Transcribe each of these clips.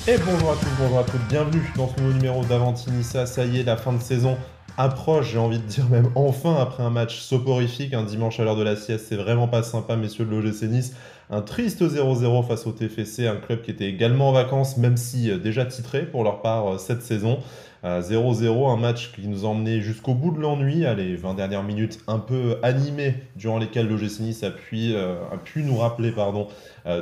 Et bonjour à toutes, bienvenue dans ce nouveau numéro d'Avantinissa. Ça y est, la fin de saison approche, j'ai envie de dire même enfin après un match soporifique, un dimanche à l'heure de la sieste, c'est vraiment pas sympa messieurs de l'OGC Nice. Un triste 0-0 face au TFC, un club qui était également en vacances, même si déjà titré pour leur part cette saison. 0-0, un match qui nous a emmené jusqu'au bout de l'ennui, les 20 dernières minutes un peu animées durant lesquelles l'OGC Nice a pu nous rappeler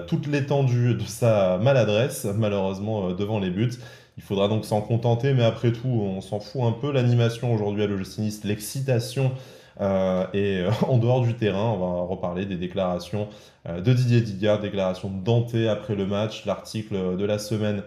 toute l'étendue de sa maladresse, malheureusement, devant les buts. Il faudra donc s'en contenter, mais après tout, on s'en fout un peu. L'animation aujourd'hui à l'OGC Nice, l'excitation et en dehors du terrain, on va reparler des déclarations de Didier Digard, déclarations de Dante après le match. L'article de la semaine,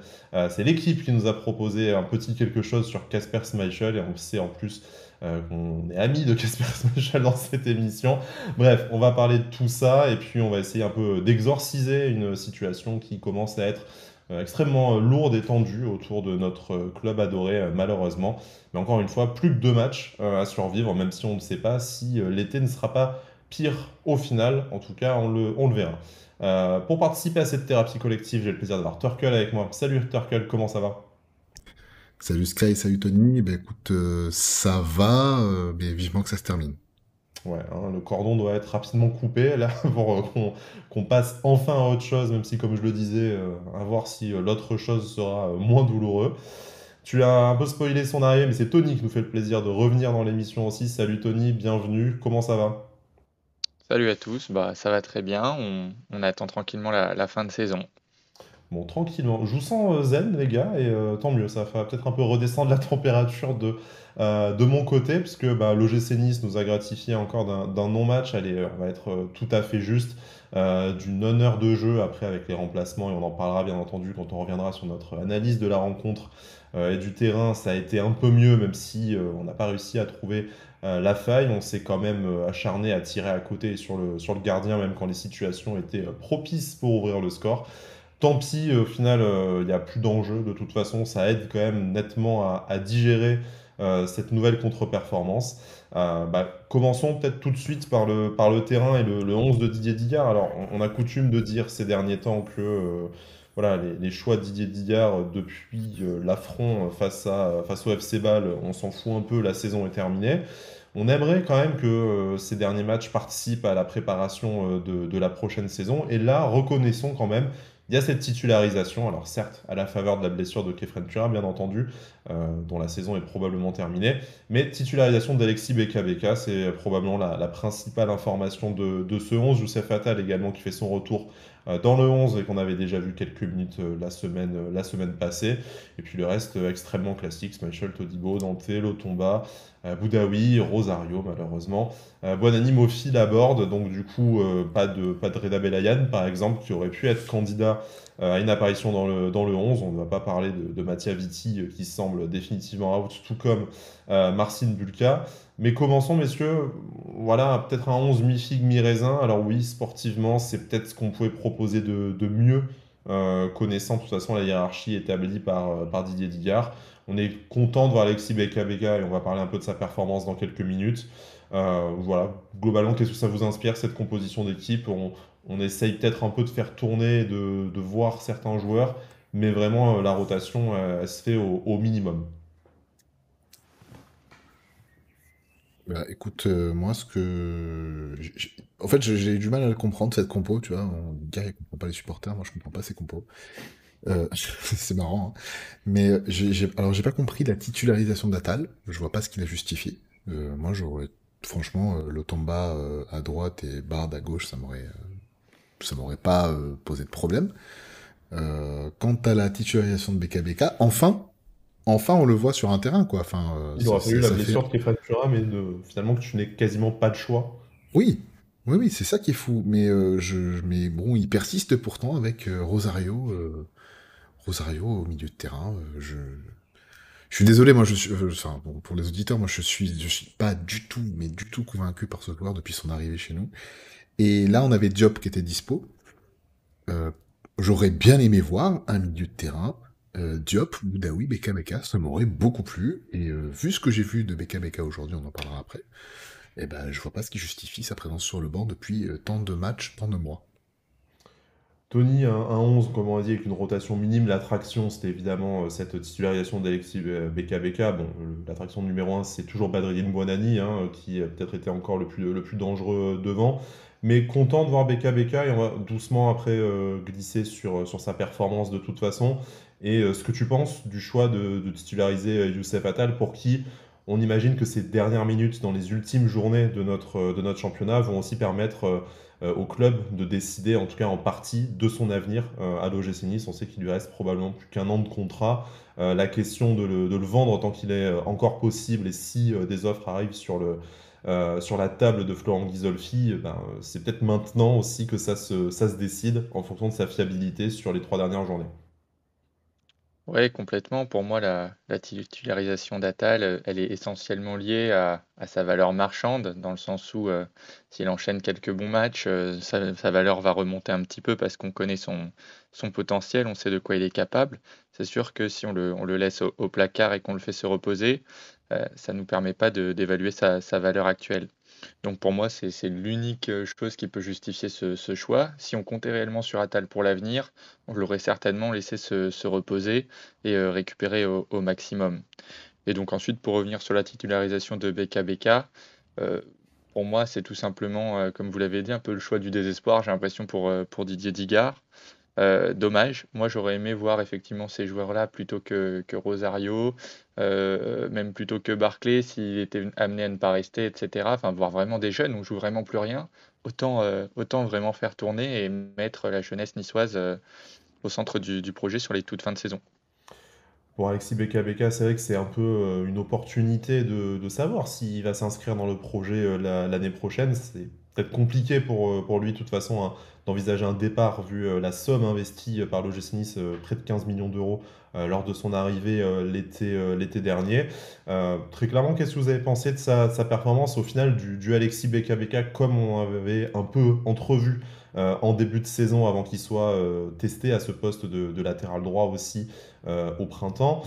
c'est l'équipe qui nous a proposé un petit quelque chose sur Casper Schmeichel, et on sait en plus qu'on est amis de Casper Schmeichel dans cette émission. Bref, on va parler de tout ça et puis on va essayer un peu d'exorciser une situation qui commence à être extrêmement lourde et tendue autour de notre club adoré, malheureusement. Mais encore une fois, plus que 2 matchs à survivre, même si on ne sait pas si l'été ne sera pas pire au final. En tout cas, on le verra. Pour participer à cette thérapie collective, j'ai le plaisir d'avoir Turkel avec moi. Salut Turkel, comment ça va? Salut Sky, salut Tony. Ben écoute, ça va, mais vivement que ça se termine. Ouais, hein, le cordon doit être rapidement coupé là pour qu'on passe enfin à autre chose, même si, comme je le disais, à voir si l'autre chose sera moins douloureux. Tu as un peu spoilé son arrivée, mais c'est Tony qui nous fait le plaisir de revenir dans l'émission aussi. Salut Tony, bienvenue, comment ça va? Salut à tous, bah ça va très bien, on attend tranquillement la fin de saison. Bon, tranquillement. Je vous sens zen, les gars, et tant mieux. Ça va peut-être un peu redescendre la température de mon côté, puisque bah, l'OGC Nice nous a gratifié encore d'un non-match. Allez, on va être tout à fait juste. D'une honneur de jeu après avec les remplacements, et on en parlera bien entendu quand on reviendra sur notre analyse de la rencontre et du terrain. Ça a été un peu mieux, même si on n'a pas réussi à trouver la faille. On s'est quand même acharné à tirer à côté sur le gardien, même quand les situations étaient propices pour ouvrir le score. Tant pis, au final, il n'y a plus d'enjeu. De toute façon, ça aide quand même nettement à digérer cette nouvelle contre-performance. Commençons peut-être tout de suite par le terrain et le 11 de Didier Digard. Alors, on a coutume de dire ces derniers temps que voilà, les choix de Didier Digard depuis l'affront face au FC Bâle, on s'en fout un peu, la saison est terminée. On aimerait quand même que ces derniers matchs participent à la préparation de la prochaine saison. Et là, reconnaissons quand même, il y a cette titularisation. Alors certes, à la faveur de la blessure de Kefren Turin, bien entendu, dont la saison est probablement terminée. Mais titularisation d'Alexis Beka, c'est probablement la principale information de ce 11. Youssef Attal également qui fait son retour dans le 11 et qu'on avait déjà vu quelques minutes la semaine passée. Et puis le reste extrêmement classique, Schmeichel, Todibo, Dante, Lotomba, Boudaoui, Rosario malheureusement. Buonanni, Mofi l'aborde, donc du coup pas de Reda Belayan par exemple, qui aurait pu être candidat à une apparition dans le 11. On ne va pas parler de Mattia Vitti qui semble définitivement out, tout comme Marcin Bulka. Mais commençons messieurs, voilà, peut-être un 11 mi-figue, mi-raisin. Alors oui, sportivement, c'est peut-être ce qu'on pouvait proposer de mieux, connaissant de toute façon la hiérarchie établie par Didier Digard. On est content de voir Alexis Beka et on va parler un peu de sa performance dans quelques minutes. Voilà, globalement, qu'est-ce que ça vous inspire cette composition d'équipe? On essaye peut-être un peu de faire tourner, de voir certains joueurs, mais vraiment la rotation, elle se fait au minimum. Bah, écoute, moi, en fait, j'ai eu du mal à le comprendre, cette compo, tu vois. Le gars, il comprend pas les supporters, moi, je comprends pas ces compos. C'est marrant, hein. Mais alors, j'ai pas compris la titularisation d'Atal. Je vois pas ce qu'il a justifié. Moi, franchement, Lotomba à droite et Bard à gauche, ça m'aurait pas posé de problème. Quant à la titularisation de BKBK, enfin, on le voit sur un terrain, quoi. Enfin, Il aura fallu la ça fait. blessure de Kefren Turin, mais finalement que tu n'aies quasiment pas de choix. Oui, oui, oui, c'est ça qui est fou. Mais bon, il persiste pourtant avec Rosario au milieu de terrain. Je suis désolé, moi, enfin, bon, pour les auditeurs, moi, je suis pas du tout, mais du tout convaincu par ce joueur depuis son arrivée chez nous. Et là, on avait Diop qui était dispo. Euh, J'aurais bien aimé voir un milieu de terrain, Diop, Boudaoui, Beka, ça m'aurait beaucoup plu. Et vu ce que j'ai vu de Beka aujourd'hui, on en parlera après, eh ben, je vois pas ce qui justifie sa présence sur le banc depuis tant de matchs, tant de mois. Tony, un 11, comme on a dit, avec une rotation minime. L'attraction, c'était évidemment cette titularisation d'Alexis BKBK. Bon, l'attraction numéro un, c'est toujours Badreddine Bouanani, hein, qui a peut-être été encore le plus dangereux devant. Mais content de voir BKBK et on va doucement après glisser sur sa performance de toute façon. Et ce que tu penses du choix de titulariser Youssef Attal, pour qui on imagine que ces dernières minutes dans les ultimes journées de notre championnat vont aussi permettre au club de décider, en tout cas en partie, de son avenir à l'OGC Nice. On sait qu'il lui reste probablement plus qu'un an de contrat. La question de le vendre tant qu'il est encore possible et si des offres arrivent sur la table de Florent Ghisolfi, ben, c'est peut-être maintenant aussi que ça se décide en fonction de sa fiabilité sur les 3 dernières journées. Ouais, complètement. Pour moi, la titularisation d'Attal, elle est essentiellement liée à sa valeur marchande, dans le sens où s'il enchaîne quelques bons matchs, sa valeur va remonter un petit peu parce qu'on connaît son potentiel, on sait de quoi il est capable. C'est sûr que si on le laisse au placard et qu'on le fait se reposer, ça ne nous permet pas d'évaluer sa valeur actuelle. Donc pour moi, c'est l'unique chose qui peut justifier ce choix. Si on comptait réellement sur Attal pour l'avenir, on l'aurait certainement laissé se reposer et récupérer au maximum. Et donc ensuite, pour revenir sur la titularisation de BKBK, euh, pour moi, c'est tout simplement, comme vous l'avez dit, un peu le choix du désespoir, j'ai l'impression, pour Didier Digard. Dommage. Moi, j'aurais aimé voir effectivement ces joueurs-là plutôt que Rosario, même plutôt que Barclay, s'il était amené à ne pas rester, etc. Enfin, voir vraiment des jeunes, on joue vraiment plus rien. Autant vraiment faire tourner et mettre la jeunesse niçoise au centre du projet sur les toutes fins de saison. Pour Alexis BKBK, c'est vrai que c'est un peu une opportunité de savoir s'il va s'inscrire dans le projet l'année prochaine. C'est peut-être compliqué pour lui, de toute façon, hein, d'envisager un départ vu la somme investie par l'OGC Nice, près de 15 millions d'euros, lors de son arrivée l'été dernier. Très clairement, qu'est-ce que vous avez pensé de sa performance au final du Alexis BKBK, comme on avait un peu entrevu en début de saison avant qu'il soit testé à ce poste de latéral droit aussi au printemps?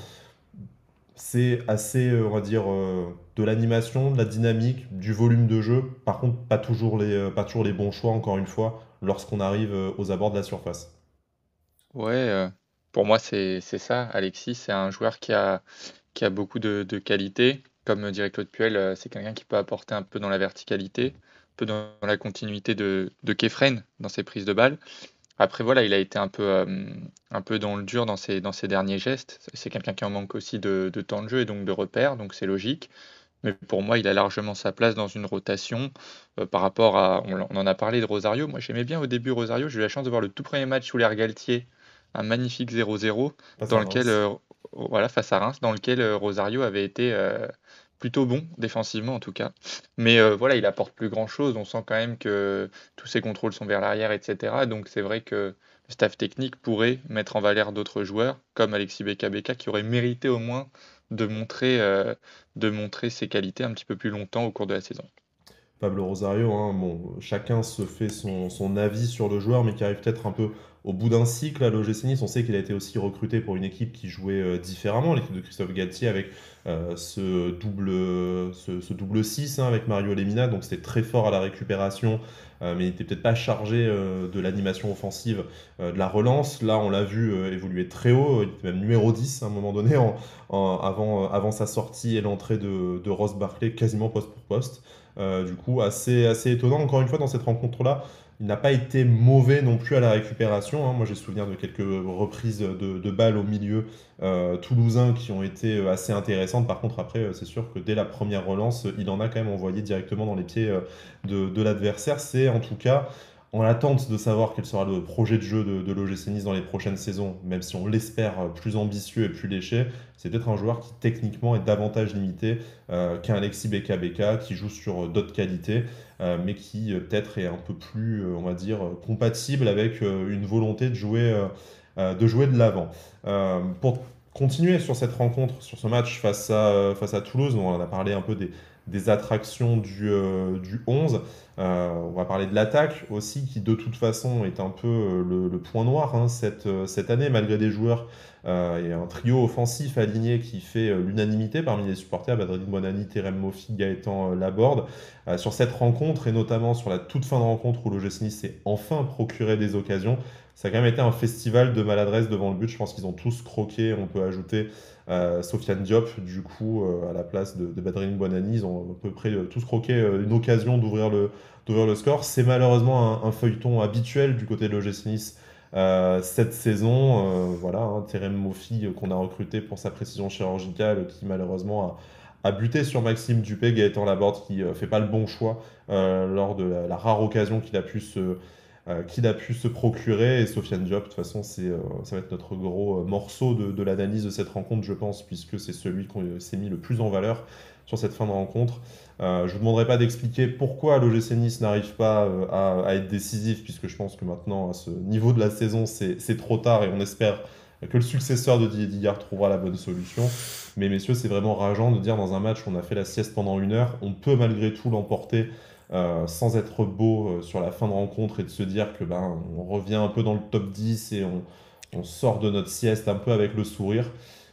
C'est assez, on va dire, de l'animation, de la dynamique, du volume de jeu. Par contre, pas toujours les bons choix, encore une fois, lorsqu'on arrive aux abords de la surface. Ouais, pour moi, c'est ça. Alexis, c'est un joueur qui a beaucoup de qualité. Comme dirait Claude Puel, c'est quelqu'un qui peut apporter un peu dans la verticalité, un peu dans la continuité de Kefren dans ses prises de balles. Après, voilà, il a été un peu dans le dur dans ses derniers gestes. C'est quelqu'un qui en manque aussi de temps de jeu et donc de repères, donc c'est logique. Mais pour moi, il a largement sa place dans une rotation par rapport à. On en a parlé de Rosario. Moi, j'aimais bien au début Rosario. J'ai eu la chance de voir le tout premier match sous l'ère Galtier, un magnifique 0-0, Face dans à lequel, Reims. voilà, face à Reims, dans lequel Rosario avait été plutôt bon, défensivement en tout cas. Mais voilà, il apporte plus grand-chose. On sent quand même que tous ses contrôles sont vers l'arrière, etc. Donc c'est vrai que le staff technique pourrait mettre en valeur d'autres joueurs, comme Alexis Beka qui aurait mérité au moins de montrer, euh, de montrer ses qualités un petit peu plus longtemps au cours de la saison. Pablo Rosario, hein, bon, chacun se fait son avis sur le joueur, mais qui arrive peut-être un peu au bout d'un cycle à l'OGC Nice. On sait qu'il a été aussi recruté pour une équipe qui jouait différemment, l'équipe de Christophe Galtier, avec ce double 6 hein, avec Mario Lemina. Donc c'était très fort à la récupération, mais il n'était peut-être pas chargé de l'animation offensive, de la relance. Là, on l'a vu évoluer très haut, il était même numéro 10 à un moment donné, avant sa sortie et l'entrée de Ross Barclay, quasiment poste pour poste. Du coup, assez étonnant. Encore une fois, dans cette rencontre-là, il n'a pas été mauvais non plus à la récupération, hein. Moi, j'ai souvenir de quelques reprises de balles au milieu toulousain qui ont été assez intéressantes. Par contre, après, c'est sûr que dès la première relance, il en a quand même envoyé directement dans les pieds de l'adversaire. C'est en tout cas en attente de savoir quel sera le projet de jeu de l'OGC Nice dans les prochaines saisons, même si on l'espère plus ambitieux et plus léché. C'est peut-être un joueur qui techniquement est davantage limité qu'un Alexis BKBK qui joue sur d'autres qualités, mais qui peut-être est un peu plus, on va dire, compatible avec une volonté de jouer de l'avant. Pour continuer sur cette rencontre, sur ce match face à Toulouse, on en a parlé un peu des attractions du 11. On va parler de l'attaque aussi, qui de toute façon est un peu le point noir hein, cette année, malgré des joueurs et un trio offensif aligné qui fait l'unanimité parmi les supporters, Badreddine Buonanni, Terem Moffi, Gaëtan Laborde. Sur cette rencontre, et notamment sur la toute fin de rencontre où l'OGC Nice s'est enfin procuré des occasions, ça a quand même été un festival de maladresse devant le but. Je pense qu'ils ont tous croqué. On peut ajouter Sofiane Diop, du coup, à la place de Badreddine Buonanni. Ils ont à peu près tous croqué une occasion d'ouvrir le score. C'est malheureusement un feuilleton habituel du côté de l'OGC Nice cette saison. Voilà, hein, Terem Moffi qu'on a recruté pour sa précision chirurgicale, qui malheureusement a buté sur Maxime Dupé, Gaëtan Laborde qui fait pas le bon choix lors de la rare occasion qu'il a pu se procurer. Et Sofiane Diop, de toute façon, ça va être notre gros morceau de l'analyse de cette rencontre, je pense, puisque c'est celui qu'on s'est mis le plus en valeur sur cette fin de rencontre. Je ne vous demanderai pas d'expliquer pourquoi l'OGC Nice n'arrive pas à être décisif, puisque je pense que maintenant, à ce niveau de la saison, c'est trop tard et on espère que le successeur de Didier Digard trouvera la bonne solution. Mais messieurs, c'est vraiment rageant de dire dans un match où on a fait la sieste pendant 1 heure, on peut malgré tout l'emporter sans être beau sur la fin de rencontre et de se dire que on revient un peu dans le top 10 et on sort de notre sieste un peu avec le sourire.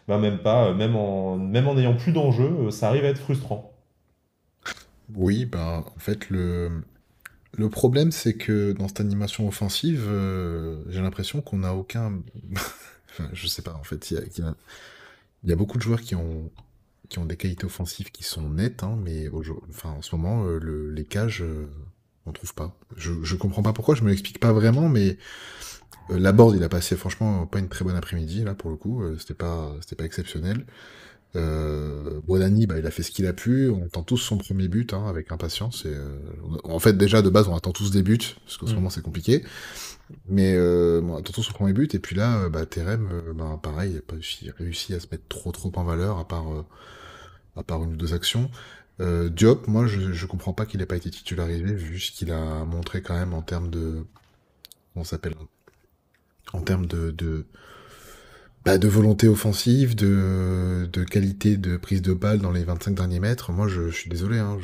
Même pas, même en n'ayant plus d'enjeu, ça arrive à être frustrant. Oui, bah, en fait, le problème, c'est que dans cette animation offensive, j'ai l'impression qu'on n'a aucun. Enfin, je sais pas, en fait, il y a beaucoup de joueurs qui ont des qualités offensives qui sont nettes, hein, mais enfin, en ce moment, les cages, on trouve pas. Je comprends pas pourquoi, je me l'explique pas vraiment, mais Laborde, il a passé franchement pas une très bonne après-midi, là, pour le coup, c'était pas exceptionnel. Buonanni, bah, il a fait ce qu'il a pu. On attend tous son premier but, hein, avec impatience. En fait, déjà de base, on attend tous des buts parce qu'en ce moment c'est compliqué. Mais bon, on attend tous son premier but. Et puis là, Terem, bah, pareil, il n'a pas réussi à se mettre trop en valeur à part une ou deux actions. Diop, moi, je comprends pas qu'il ait pas été titularisé vu ce qu'il a montré quand même en termes de, comment ça s'appelle, en termes de volonté offensive, de qualité de prise de balle dans les 25 derniers mètres. Moi, je suis désolé, hein,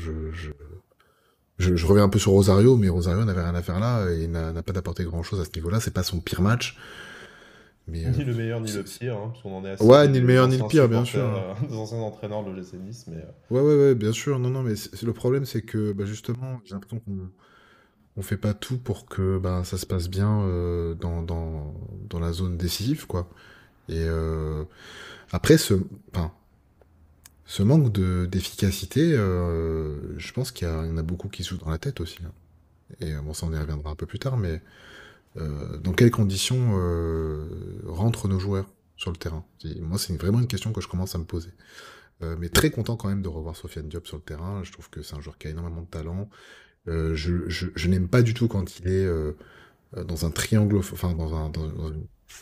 je reviens un peu sur Rosario, mais Rosario n'avait rien à faire là et n'a pas d'apporter grand-chose à ce niveau-là. C'est pas son pire match, mais Ni le meilleur ni le pire, hein, puisqu'on en est à ouais, citer ni le des meilleur ni le anciens pire, bien supporters, sûr. des anciens entraîneurs de l'OGC Nice. Mais Ouais, bien sûr. Non, mais le problème, c'est que bah, justement, j'ai l'impression qu'on fait pas tout pour que bah, ça se passe bien dans la zone décisive, quoi. Et après, enfin, ce manque d'efficacité, je pense qu'il y en a beaucoup qui se jouent dans la tête aussi, hein. Et bon, ça, on y reviendra un peu plus tard, mais dans quelles conditions rentrent nos joueurs sur le terrain? Moi, c'est vraiment une question que je commence à me poser. Mais très content quand même de revoir Sofiane Diop sur le terrain. Je trouve que c'est un joueur qui a énormément de talent. Je n'aime pas du tout quand il est dans un triangle, enfin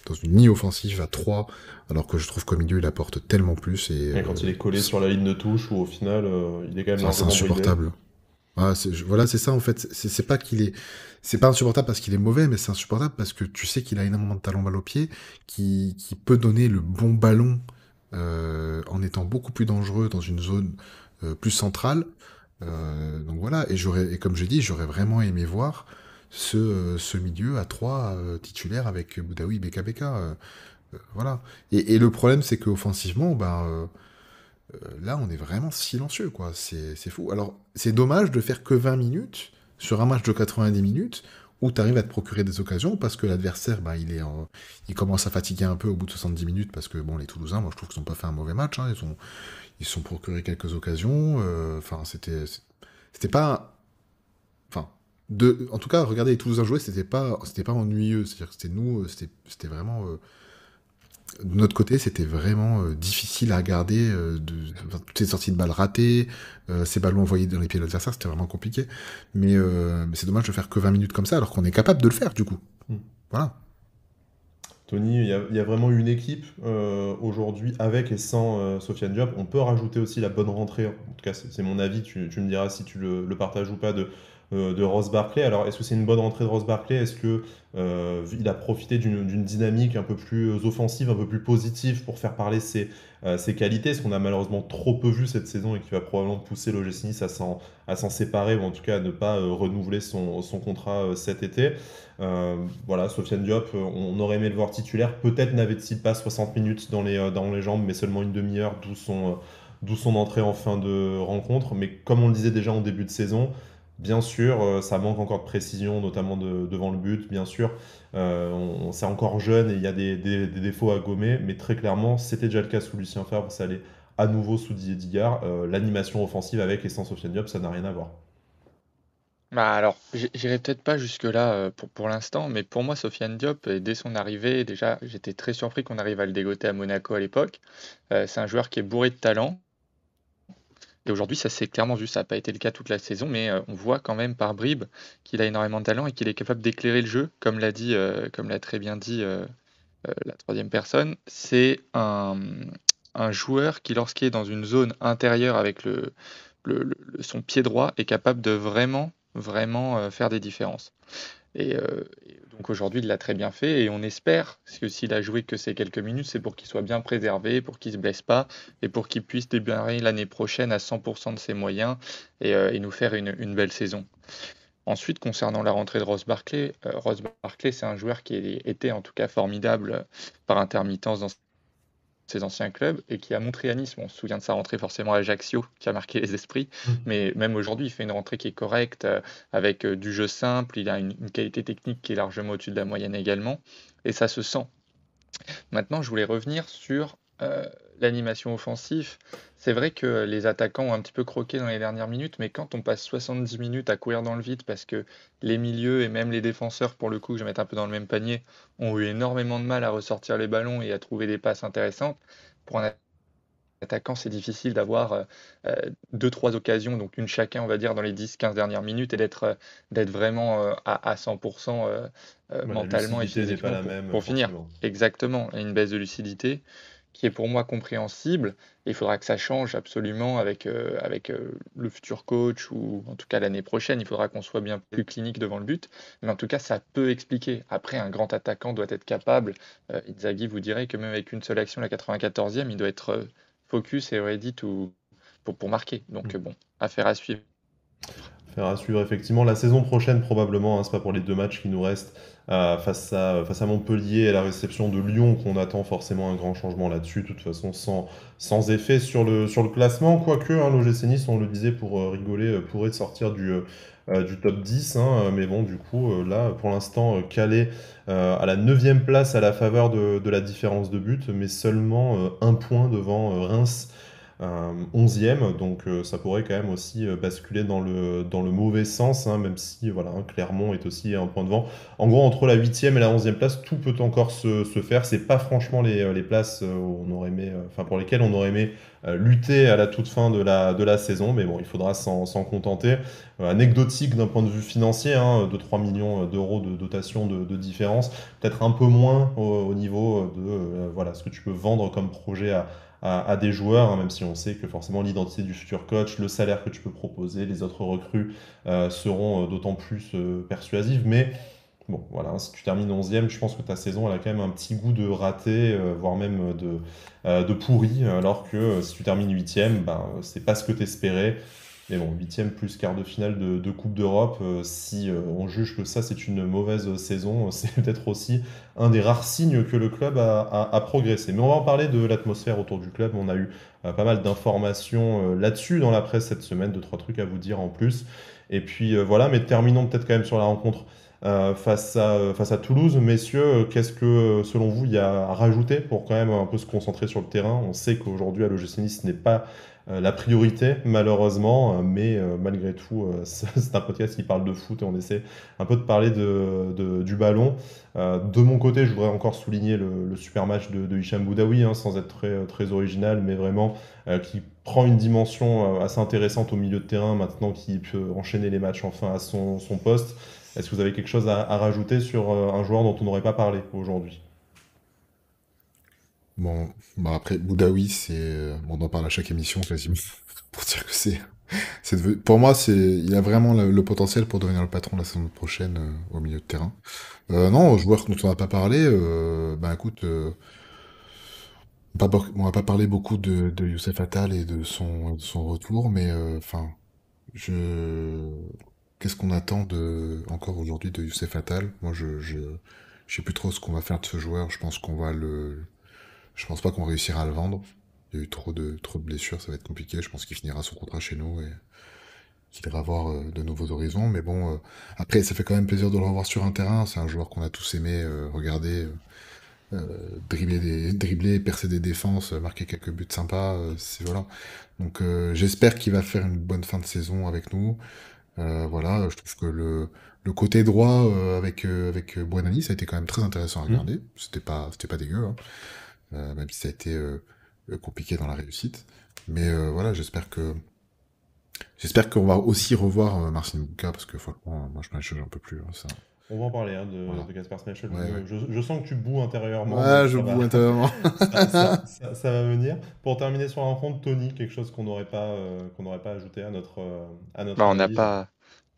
dans une ligne offensive à 3, alors que je trouve qu'au milieu il apporte tellement plus et et quand il est collé sur la ligne de touche, où au final, il est quand même enfin, c'est largement bridé. insupportable. Ah, voilà, c'est ça en fait. C'est pas qu'il est, c'est pas insupportable parce qu'il est mauvais, mais c'est insupportable parce que tu sais qu'il a énormément de talent balle au pied, qui peut donner le bon ballon en étant beaucoup plus dangereux dans une zone plus centrale. Donc voilà, et comme j'ai dit, j'aurais vraiment aimé voir ce milieu à 3 titulaires avec Boudaoui, Beka, voilà. Et le problème, c'est qu'offensivement, là, on est vraiment silencieux, quoi. C'est fou. Alors, c'est dommage de faire que 20 minutes sur un match de 90 minutes où tu arrives à te procurer des occasions parce que l'adversaire, il commence à fatiguer un peu au bout de 70 minutes parce que, bon, les Toulousains, moi, je trouve qu'ils n'ont pas fait un mauvais match, hein. Ils se sont procurés quelques occasions. Enfin, c'était pas. Enfin, en tout cas, regarder les Toulousains jouer, c'était pas ennuyeux. C'est-à-dire que c'était nous, c'était vraiment. De notre côté, c'était vraiment difficile à regarder. Enfin, toutes ces sorties de balles ratées, ces ballons envoyés dans les pieds de l'adversaire, c'était vraiment compliqué. Mais c'est dommage de faire que 20 minutes comme ça, alors qu'on est capable de le faire, du coup. Mm. Voilà. Tony, il y a vraiment une équipe aujourd'hui avec et sans Sofiane Diop. On peut rajouter aussi la bonne rentrée. En tout cas, c'est mon avis. Tu me diras si tu le partages ou pas de Ross Barkley. Alors, est-ce que c'est une bonne rentrée de Ross Barkley? Est-ce que il a profité d'une dynamique un peu plus offensive, un peu plus positive pour faire parler ses qualités? Ce qu'on a malheureusement trop peu vu cette saison et qui va probablement pousser l'OGC Nice à s'en séparer ou en tout cas à ne pas renouveler son contrat cet été. Voilà, Sofiane Diop, on aurait aimé le voir titulaire. Peut-être n'avait-il pas 60 minutes dans les jambes, mais seulement une demi-heure, d'où son entrée en fin de rencontre. Mais comme on le disait déjà en début de saison, bien sûr, ça manque encore de précision, notamment devant le but, bien sûr. C'est encore jeune et il y a des défauts à gommer, mais très clairement, c'était déjà le cas sous Lucien Favre, ça allait à nouveau sous Didier Digard. L'animation offensive avec et sans Sofiane Diop, ça n'a rien à voir. Bah alors, j'irai peut-être pas jusque-là pour l'instant, mais pour moi, Sofiane Diop, dès son arrivée, déjà, j'étais très surpris qu'on arrive à le dégoter à Monaco à l'époque. C'est un joueur qui est bourré de talent. Et aujourd'hui, ça s'est clairement vu. Ça n'a pas été le cas toute la saison, mais on voit quand même par bribes qu'il a énormément de talent et qu'il est capable d'éclairer le jeu, comme l'a très bien dit la troisième personne. C'est un joueur qui, lorsqu'il est dans une zone intérieure avec son pied droit, est capable de vraiment, vraiment faire des différences. Et donc aujourd'hui, il l'a très bien fait et on espère, parce que s'il a joué que ces quelques minutes, c'est pour qu'il soit bien préservé, pour qu'il ne se blesse pas et pour qu'il puisse démarrer l'année prochaine à 100% de ses moyens et nous faire une belle saison. Ensuite, concernant la rentrée de Ross Barkley, c'est un joueur qui était en tout cas formidable par intermittence dans ses anciens clubs et qui a montré à Nice, bon, on se souvient de sa rentrée forcément à Ajaccio qui a marqué les esprits, mais même aujourd'hui il fait une rentrée qui est correcte avec du jeu simple, il a une qualité technique qui est largement au-dessus de la moyenne également et ça se sent. Maintenant je voulais revenir sur l'animation offensive. C'est vrai que les attaquants ont un petit peu croqué dans les dernières minutes, mais quand on passe 70 minutes à courir dans le vide parce que les milieux et même les défenseurs, pour le coup, je vais mettre un peu dans le même panier, ont eu énormément de mal à ressortir les ballons et à trouver des passes intéressantes, pour un attaquant, c'est difficile d'avoir deux, trois occasions, donc une chacun, on va dire, dans les 10-15 dernières minutes et d'être vraiment à 100% Ouais, la mentalement et lucidité n'est pas physiquement la même, pour finir. forcément. Exactement, et une baisse de lucidité qui est pour moi compréhensible. Et il faudra que ça change absolument avec le futur coach ou en tout cas l'année prochaine. Il faudra qu'on soit bien plus clinique devant le but. Mais en tout cas, ça peut expliquer. Après, un grand attaquant doit être capable. Inzaghi vous dirait que même avec une seule action, la 94e, il doit être focus et ready pour marquer. Donc bon, affaire à suivre. Faire à suivre effectivement la saison prochaine probablement, hein, c'est pas pour les deux matchs qui nous restent face à Montpellier et la réception de Lyon qu'on attend forcément un grand changement là-dessus, de toute façon sans effet sur le classement, quoique hein, l'OGC Nice, on le disait pour rigoler, pourrait sortir du top 10, hein, mais bon du coup là pour l'instant calé à la 9e place à la faveur de la différence de but, mais seulement un point devant Reims 11e, donc ça pourrait quand même aussi basculer dans le mauvais sens, hein, même si voilà, hein, Clermont est aussi un point devant. En gros, entre la 8e et la 11e place, tout peut encore se faire. C'est pas franchement les places où on aurait aimé, enfin, pour lesquelles on aurait aimé lutter à la toute fin de la saison, mais bon, il faudra s'en contenter. Anecdotique d'un point de vue financier, hein, de 3 millions d'euros de dotation de différence, peut-être un peu moins au niveau de voilà, ce que tu peux vendre comme projet à des joueurs, hein, même si on sait que forcément l'identité du futur coach, le salaire que tu peux proposer, les autres recrues seront d'autant plus persuasives. Mais bon, voilà, hein, si tu termines 11e, je pense que ta saison elle a quand même un petit goût de raté, voire même de pourri, alors que si tu termines 8e, ben, c'est pas ce que tu espérais. Mais bon, 8e plus quart de finale de Coupe d'Europe, si on juge que ça c'est une mauvaise saison, c'est peut-être aussi un des rares signes que le club a progressé. Mais on va en parler de l'atmosphère autour du club. On a eu pas mal d'informations là-dessus dans la presse cette semaine, deux, trois trucs à vous dire en plus. Et puis voilà, mais terminons peut-être quand même sur la rencontre face à Toulouse. Messieurs, qu'est-ce que selon vous il y a à rajouter pour quand même un peu se concentrer sur le terrain? On sait qu'aujourd'hui à l'OGC Nice ce n'est pas la priorité, malheureusement, mais malgré tout, c'est un podcast qui parle de foot et on essaie un peu de parler du ballon. De mon côté, je voudrais encore souligner le super match de Hicham Boudaoui, hein, sans être très original, mais vraiment qui prend une dimension assez intéressante au milieu de terrain maintenant, qui peut enchaîner les matchs enfin à son poste. Est-ce que vous avez quelque chose à rajouter sur un joueur dont on n'aurait pas parlé aujourd'hui? Bon, bah après, Boudaoui, c'est. On en parle à chaque émission quasiment. Pour dire que Pour moi, il a vraiment le potentiel pour devenir le patron la saison prochaine au milieu de terrain. Non, joueur dont on n'a pas parlé, bah écoute, on va pas parler beaucoup de Youssef Attal et de son retour, mais enfin, je, qu'est-ce qu'on attend encore aujourd'hui de Youssef Attal? Moi, je sais plus trop ce qu'on va faire de ce joueur. Je pense pas qu'on réussira à le vendre. Il y a eu trop de blessures, ça va être compliqué. Je pense qu'il finira son contrat chez nous et qu'il ira voir de nouveaux horizons. Mais bon, après, ça fait quand même plaisir de le revoir sur un terrain. C'est un joueur qu'on a tous aimé regarder, dribbler, percer des défenses, marquer quelques buts sympas. Voilà. Donc, j'espère qu'il va faire une bonne fin de saison avec nous. Voilà, je trouve que le côté droit avec Buonanni, ça a été quand même très intéressant à Hmm. regarder. C'était pas dégueu, hein. Même si ça a été compliqué dans la réussite. Mais voilà, j'espère qu'on va aussi revoir Marcin Bouka parce que franchement, moi je m'en change un peu plus, hein, ça. On va en parler hein, Voilà. de Kasper Schmeichel. Ouais, ouais. Je sens que tu boues intérieurement, donc Ouais, je ça va, boue intérieurement. ça va venir. Pour terminer sur la rencontre, Tony, quelque chose qu'on n'aurait pas ajouté à notre Bah, analyse.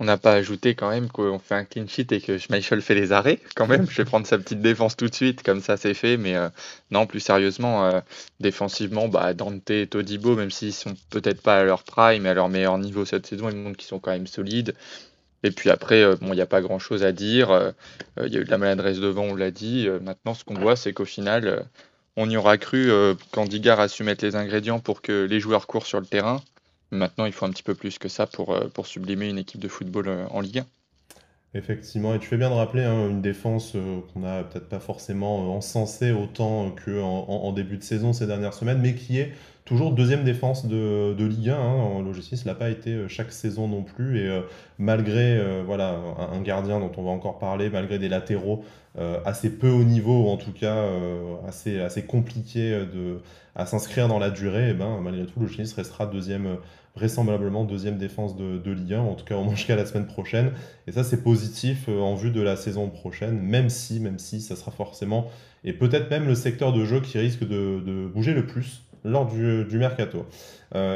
on n'a pas ajouté quand même qu'on fait un clean sheet et que Schmeichel fait les arrêts quand même. Je vais prendre sa petite défense tout de suite, comme ça c'est fait. Mais non, plus sérieusement, défensivement, bah, Dante et Todibo, même s'ils sont peut-être pas à leur prime et à leur meilleur niveau cette saison, ils montrent qu'ils sont quand même solides. Et puis après, bon, il n'y a pas grand-chose à dire. Il y a eu de la maladresse devant, on l'a dit. Maintenant, ce qu'on voit, c'est qu'au final, on y aura cru quand Digard a su mettre les ingrédients pour que les joueurs courent sur le terrain. Maintenant, il faut un petit peu plus que ça pour sublimer une équipe de football en Ligue 1. Effectivement, et tu fais bien de rappeler hein, une défense qu'on n'a peut-être pas forcément encensée autant qu'en début de saison ces dernières semaines, mais qui est toujours deuxième défense de Ligue 1. Hein. L'OGC l'a pas été chaque saison non plus, et malgré voilà, un gardien dont on va encore parler, malgré des latéraux assez peu haut niveau, ou en tout cas assez compliqués à s'inscrire dans la durée, et ben, malgré tout, l'OGC restera vraisemblablement deuxième défense de Ligue 1, en tout cas au moins jusqu'à la semaine prochaine. Et ça, c'est positif en vue de la saison prochaine, même si ça sera forcément, et peut-être même le secteur de jeu qui risque de bouger le plus lors du mercato.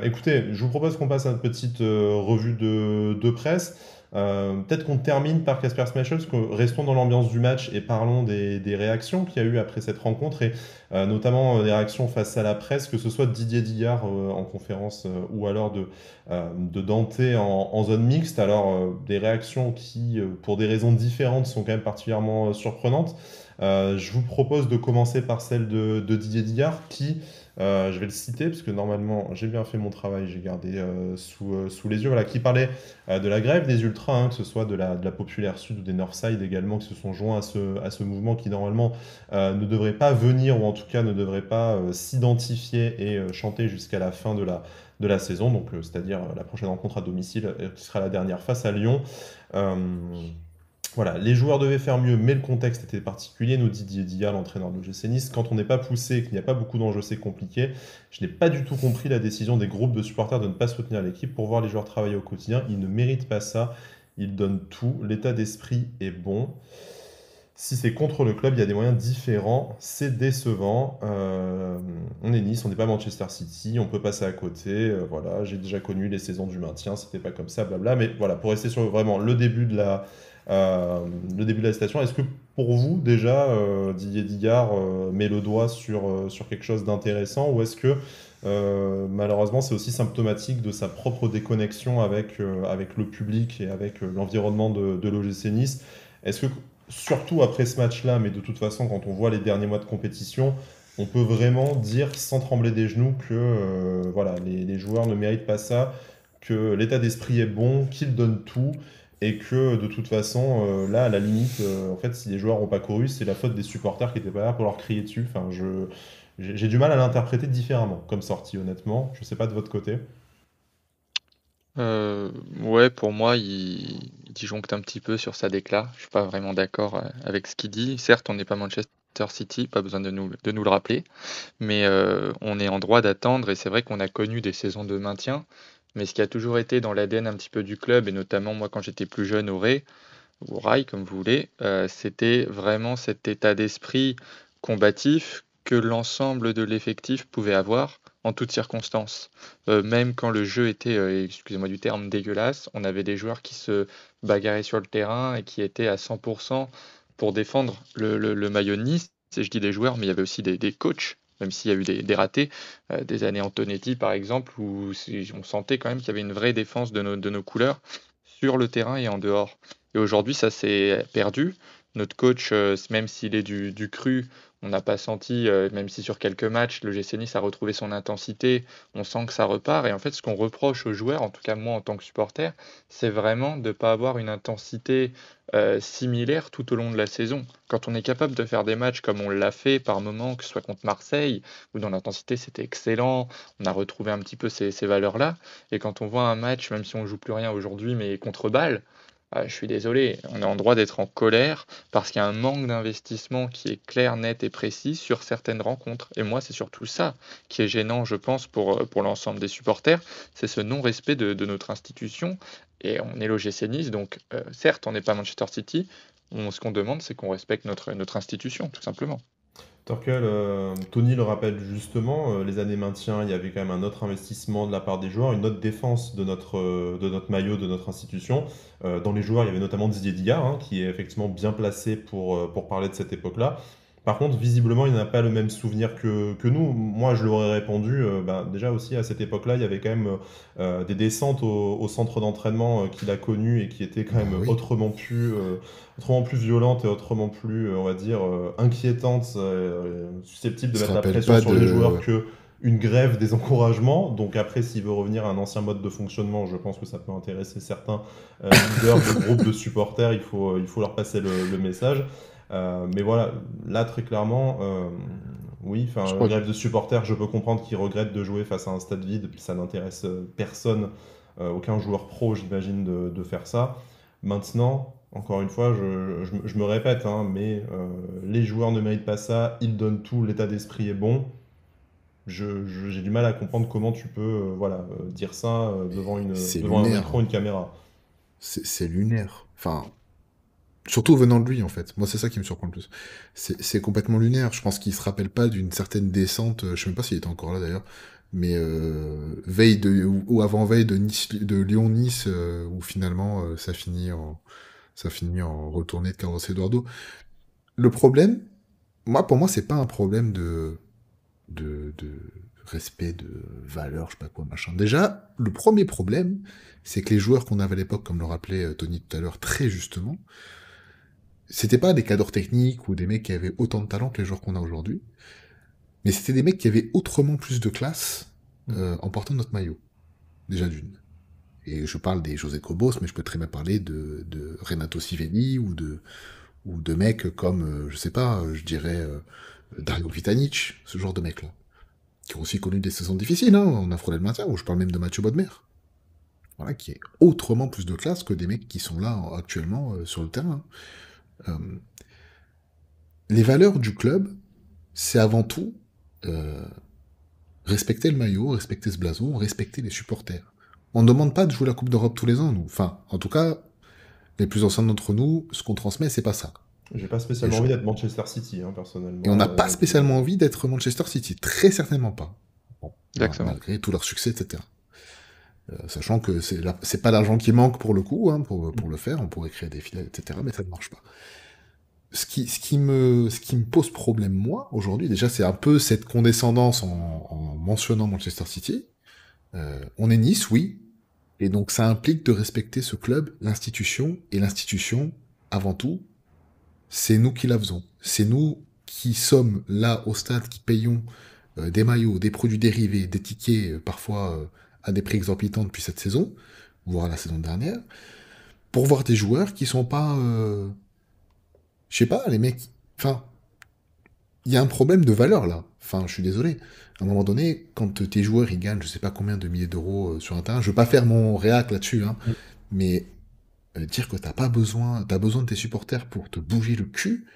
Écoutez, je vous propose qu'on passe à une petite revue de presse. Peut-être qu'on termine par Casper Schmeichel, parce que restons dans l'ambiance du match et parlons des réactions qu'il y a eu après cette rencontre, et notamment des réactions face à la presse, que ce soit de Didier Dillard en conférence ou alors de Dante en zone mixte. Alors, des réactions qui, pour des raisons différentes, sont quand même particulièrement surprenantes. Je vous propose de commencer par celle de Didier Dillard, qui, je vais le citer, parce que normalement j'ai bien fait mon travail, j'ai gardé sous les yeux, voilà, qui parlait de la grève des ultras, hein, que ce soit de la Populaire Sud ou des Northside également, qui se sont joints à ce mouvement qui normalement ne devrait pas venir, ou en tout cas ne devrait pas s'identifier et chanter jusqu'à la fin de la saison, donc c'est-à-dire la prochaine rencontre à domicile, qui sera la dernière face à Lyon. Euh, voilà, les joueurs devaient faire mieux, mais le contexte était particulier, nous dit Didier Dia, l'entraîneur de l'OGC Nice. Quand on n'est pas poussé et qu'il n'y a pas beaucoup d'enjeux, c'est compliqué. Je n'ai pas du tout compris la décision des groupes de supporters de ne pas soutenir l'équipe pour voir les joueurs travailler au quotidien. Ils ne méritent pas ça. Ils donnent tout. L'état d'esprit est bon. Si c'est contre le club, il y a des moyens différents. C'est décevant. On est Nice, on n'est pas Manchester City, on peut passer à côté. Voilà, j'ai déjà connu les saisons du maintien, c'était pas comme ça, blabla. Mais voilà, pour rester sur vraiment euh, le début de la citation, est-ce que pour vous déjà Didier Digard met le doigt sur quelque chose d'intéressant, ou est-ce que malheureusement c'est aussi symptomatique de sa propre déconnexion avec le public et avec l'environnement de l'OGC Nice? Est-ce que surtout après ce match-là, mais de toute façon, quand on voit les derniers mois de compétition, on peut vraiment dire sans trembler des genoux que voilà, les joueurs ne méritent pas ça, que l'état d'esprit est bon, qu'ils donnent tout, et que de toute façon, là, à la limite, en fait, si les joueurs n'ont pas couru, c'est la faute des supporters qui n'étaient pas là pour leur crier dessus. Enfin, j'ai du mal à l'interpréter différemment comme sortie, honnêtement. Je sais pas de votre côté. Ouais, pour moi, il disjoncte un petit peu sur sa déclat. Je suis pas vraiment d'accord avec ce qu'il dit. Certes, on n'est pas Manchester City, pas besoin de nous le rappeler, mais on est en droit d'attendre, et c'est vrai qu'on a connu des saisons de maintien, mais ce qui a toujours été dans l'ADN un petit peu du club, et notamment moi quand j'étais plus jeune au Ray, ou au Rail comme vous voulez, c'était vraiment cet état d'esprit combatif que l'ensemble de l'effectif pouvait avoir. en toutes circonstances. Même quand le jeu était, excusez-moi du terme, dégueulasse, on avait des joueurs qui se bagarraient sur le terrain et qui étaient à 100% pour défendre le maillot de Nice. Et je dis des joueurs, mais il y avait aussi des coachs, même s'il y a eu des ratés, des années Antonetti par exemple, où on sentait quand même qu'il y avait une vraie défense de nos couleurs sur le terrain et en dehors. Et aujourd'hui, ça s'est perdu. Notre coach, même s'il est du cru, on n'a pas senti, même si sur quelques matchs, le GC Nice a retrouvé son intensité, on sent que ça repart. Et en fait, ce qu'on reproche aux joueurs, en tout cas moi en tant que supporter, c'est vraiment de ne pas avoir une intensité similaire tout au long de la saison. Quand on est capable de faire des matchs comme on l'a fait par moment, que ce soit contre Marseille, où dans l'intensité c'était excellent, on a retrouvé un petit peu ces valeurs-là. Et quand on voit un match, même si on ne joue plus rien aujourd'hui, mais contre Bâle, je suis désolé, on est en droit d'être en colère parce qu'il y a un manque d'investissement qui est clair, net et précis sur certaines rencontres. Et moi, c'est surtout ça qui est gênant, je pense, pour l'ensemble des supporters, c'est ce non-respect de notre institution. Et on est l'OGC Nice, donc certes, on n'est pas Manchester City. Ce qu'on demande, c'est qu'on respecte notre institution, tout simplement. Torkel, Tony le rappelle justement, les années maintien, il y avait quand même un autre investissement de la part des joueurs, une autre défense de notre maillot, de notre institution. Dans les joueurs, il y avait notamment Didier Digard, hein, qui est effectivement bien placé pour parler de cette époque-là. Par contre, visiblement, il n'a pas le même souvenir que nous. Moi, je lui aurais répondu, déjà aussi à cette époque-là, il y avait quand même des descentes au centre d'entraînement qu'il a connu et qui étaient quand Bah même oui. autrement plus violentes et autrement plus, on va dire, inquiétantes, susceptibles Il de se mettre la rappelle pression pas sur les joueurs de. que une grève des encouragements. Donc après, s'il veut revenir à un ancien mode de fonctionnement, je pense que ça peut intéresser certains leaders de groupes de supporters. Il faut leur passer le message. Mais voilà, là très clairement, oui, Je enfin, crois que grève de supporters, je peux comprendre qu'ils regrettent de jouer face à un stade vide, puis ça n'intéresse personne, aucun joueur pro, j'imagine, de faire ça. Maintenant, encore une fois, je me répète, hein, mais les joueurs ne méritent pas ça, ils donnent tout, l'état d'esprit est bon. J'ai du mal à comprendre comment tu peux voilà, dire ça c'est devant un lunaire, écran, hein. une caméra. C'est lunaire. Enfin, surtout venant de lui, en fait. Moi, c'est ça qui me surprend le plus. C'est complètement lunaire. Je pense qu'il se rappelle pas d'une certaine descente. Je sais même pas s'il était encore là d'ailleurs. Mais veille ou avant-veille de Lyon-Nice, où finalement ça finit en retournée de Carlos Eduardo. Le problème, pour moi, c'est pas un problème de respect, de valeur, je sais pas quoi, machin. Déjà, le premier problème, c'est que les joueurs qu'on avait à l'époque, comme le rappelait Tony tout à l'heure très justement, c'était pas des cadres techniques ou des mecs qui avaient autant de talent que les joueurs qu'on a aujourd'hui, mais c'était des mecs qui avaient autrement plus de classe en portant notre maillot, déjà d'une. Et je parle des José Cobos, mais je peux très bien parler de Renato Sivelli ou de mecs comme, je sais pas, je dirais Dario Vitanic, ce genre de mecs-là, qui ont aussi connu des saisons difficiles, hein, on a frôlé le maintien, ou je parle même de Mathieu Bodmer, voilà, qui est autrement plus de classe que des mecs qui sont là actuellement sur le terrain. Euh, les valeurs du club, c'est avant tout euh, respecter le maillot, respecter ce blason, respecter les supporters. On ne demande pas de jouer la Coupe d'Europe tous les ans, nous. Enfin, en tout cas, les plus anciens d'entre nous, ce qu'on transmet, c'est pas ça. J'ai pas Et, spécialement je... envie d'être Manchester City, hein, Et on personnellement, n'a pas non plus. spécialement envie d'être Manchester City, très certainement pas. Bon, Exactement. malgré tout leur succès, etc. Sachant que c'est pas l'argent qui manque pour le coup, hein, pour le faire, on pourrait créer des filiales, etc., mais ça ne marche pas. Ce qui me pose problème, moi, aujourd'hui, déjà, c'est un peu cette condescendance en mentionnant Manchester City. On est Nice, oui, et donc ça implique de respecter ce club, l'institution, et l'institution, avant tout, c'est nous qui la faisons. C'est nous qui sommes là au stade, qui payons des maillots, des produits dérivés, des tickets, parfois à des prix exorbitants depuis cette saison, voire la saison dernière, pour voir des joueurs qui sont pas... je sais pas, les mecs... Enfin, il y a un problème de valeur là. Enfin, je suis désolé. À un moment donné, quand tes joueurs ils gagnent je sais pas combien de milliers d'euros sur un terrain, je veux pas faire mon réac là-dessus, hein, Mm. mais dire que t'as besoin de tes supporters pour te bouger le cul,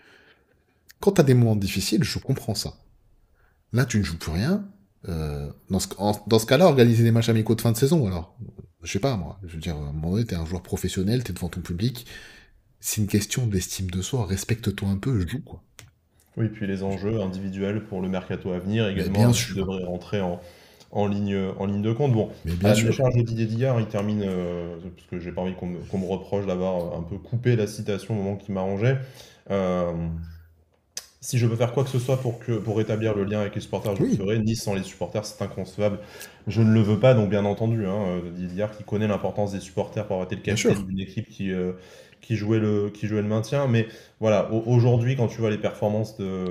quand t'as des moments difficiles, je comprends ça. Là, tu ne joues plus rien. Dans ce cas-là, organiser des matchs amicaux de fin de saison, alors. Je sais pas, moi. Je veux dire, à un moment donné, t'es un joueur professionnel, t'es devant ton public. C'est une question d'estime de soi. Respecte-toi un peu, joue, quoi. Oui, puis les enjeux individuels pour le mercato à venir Mais également, bien là, qui sûr. devraient rentrer en ligne de compte. Bon, Mais à bien la sûr. décharge de Didier Digard, il termine, parce que j'ai pas envie qu'on me reproche d'avoir un peu coupé la citation au moment qui m'arrangeait. Euh, Si je peux faire quoi que ce soit pour rétablir le lien avec les supporters, je le Oui, ferai. Nice sans les supporters, c'est inconcevable. Je ne le veux pas, donc bien entendu, hein, Didier qui connaît l'importance des supporters pour avoir été le bien capitaine sûr. d'une équipe qui jouait le maintien. Mais voilà, aujourd'hui, quand tu vois les performances de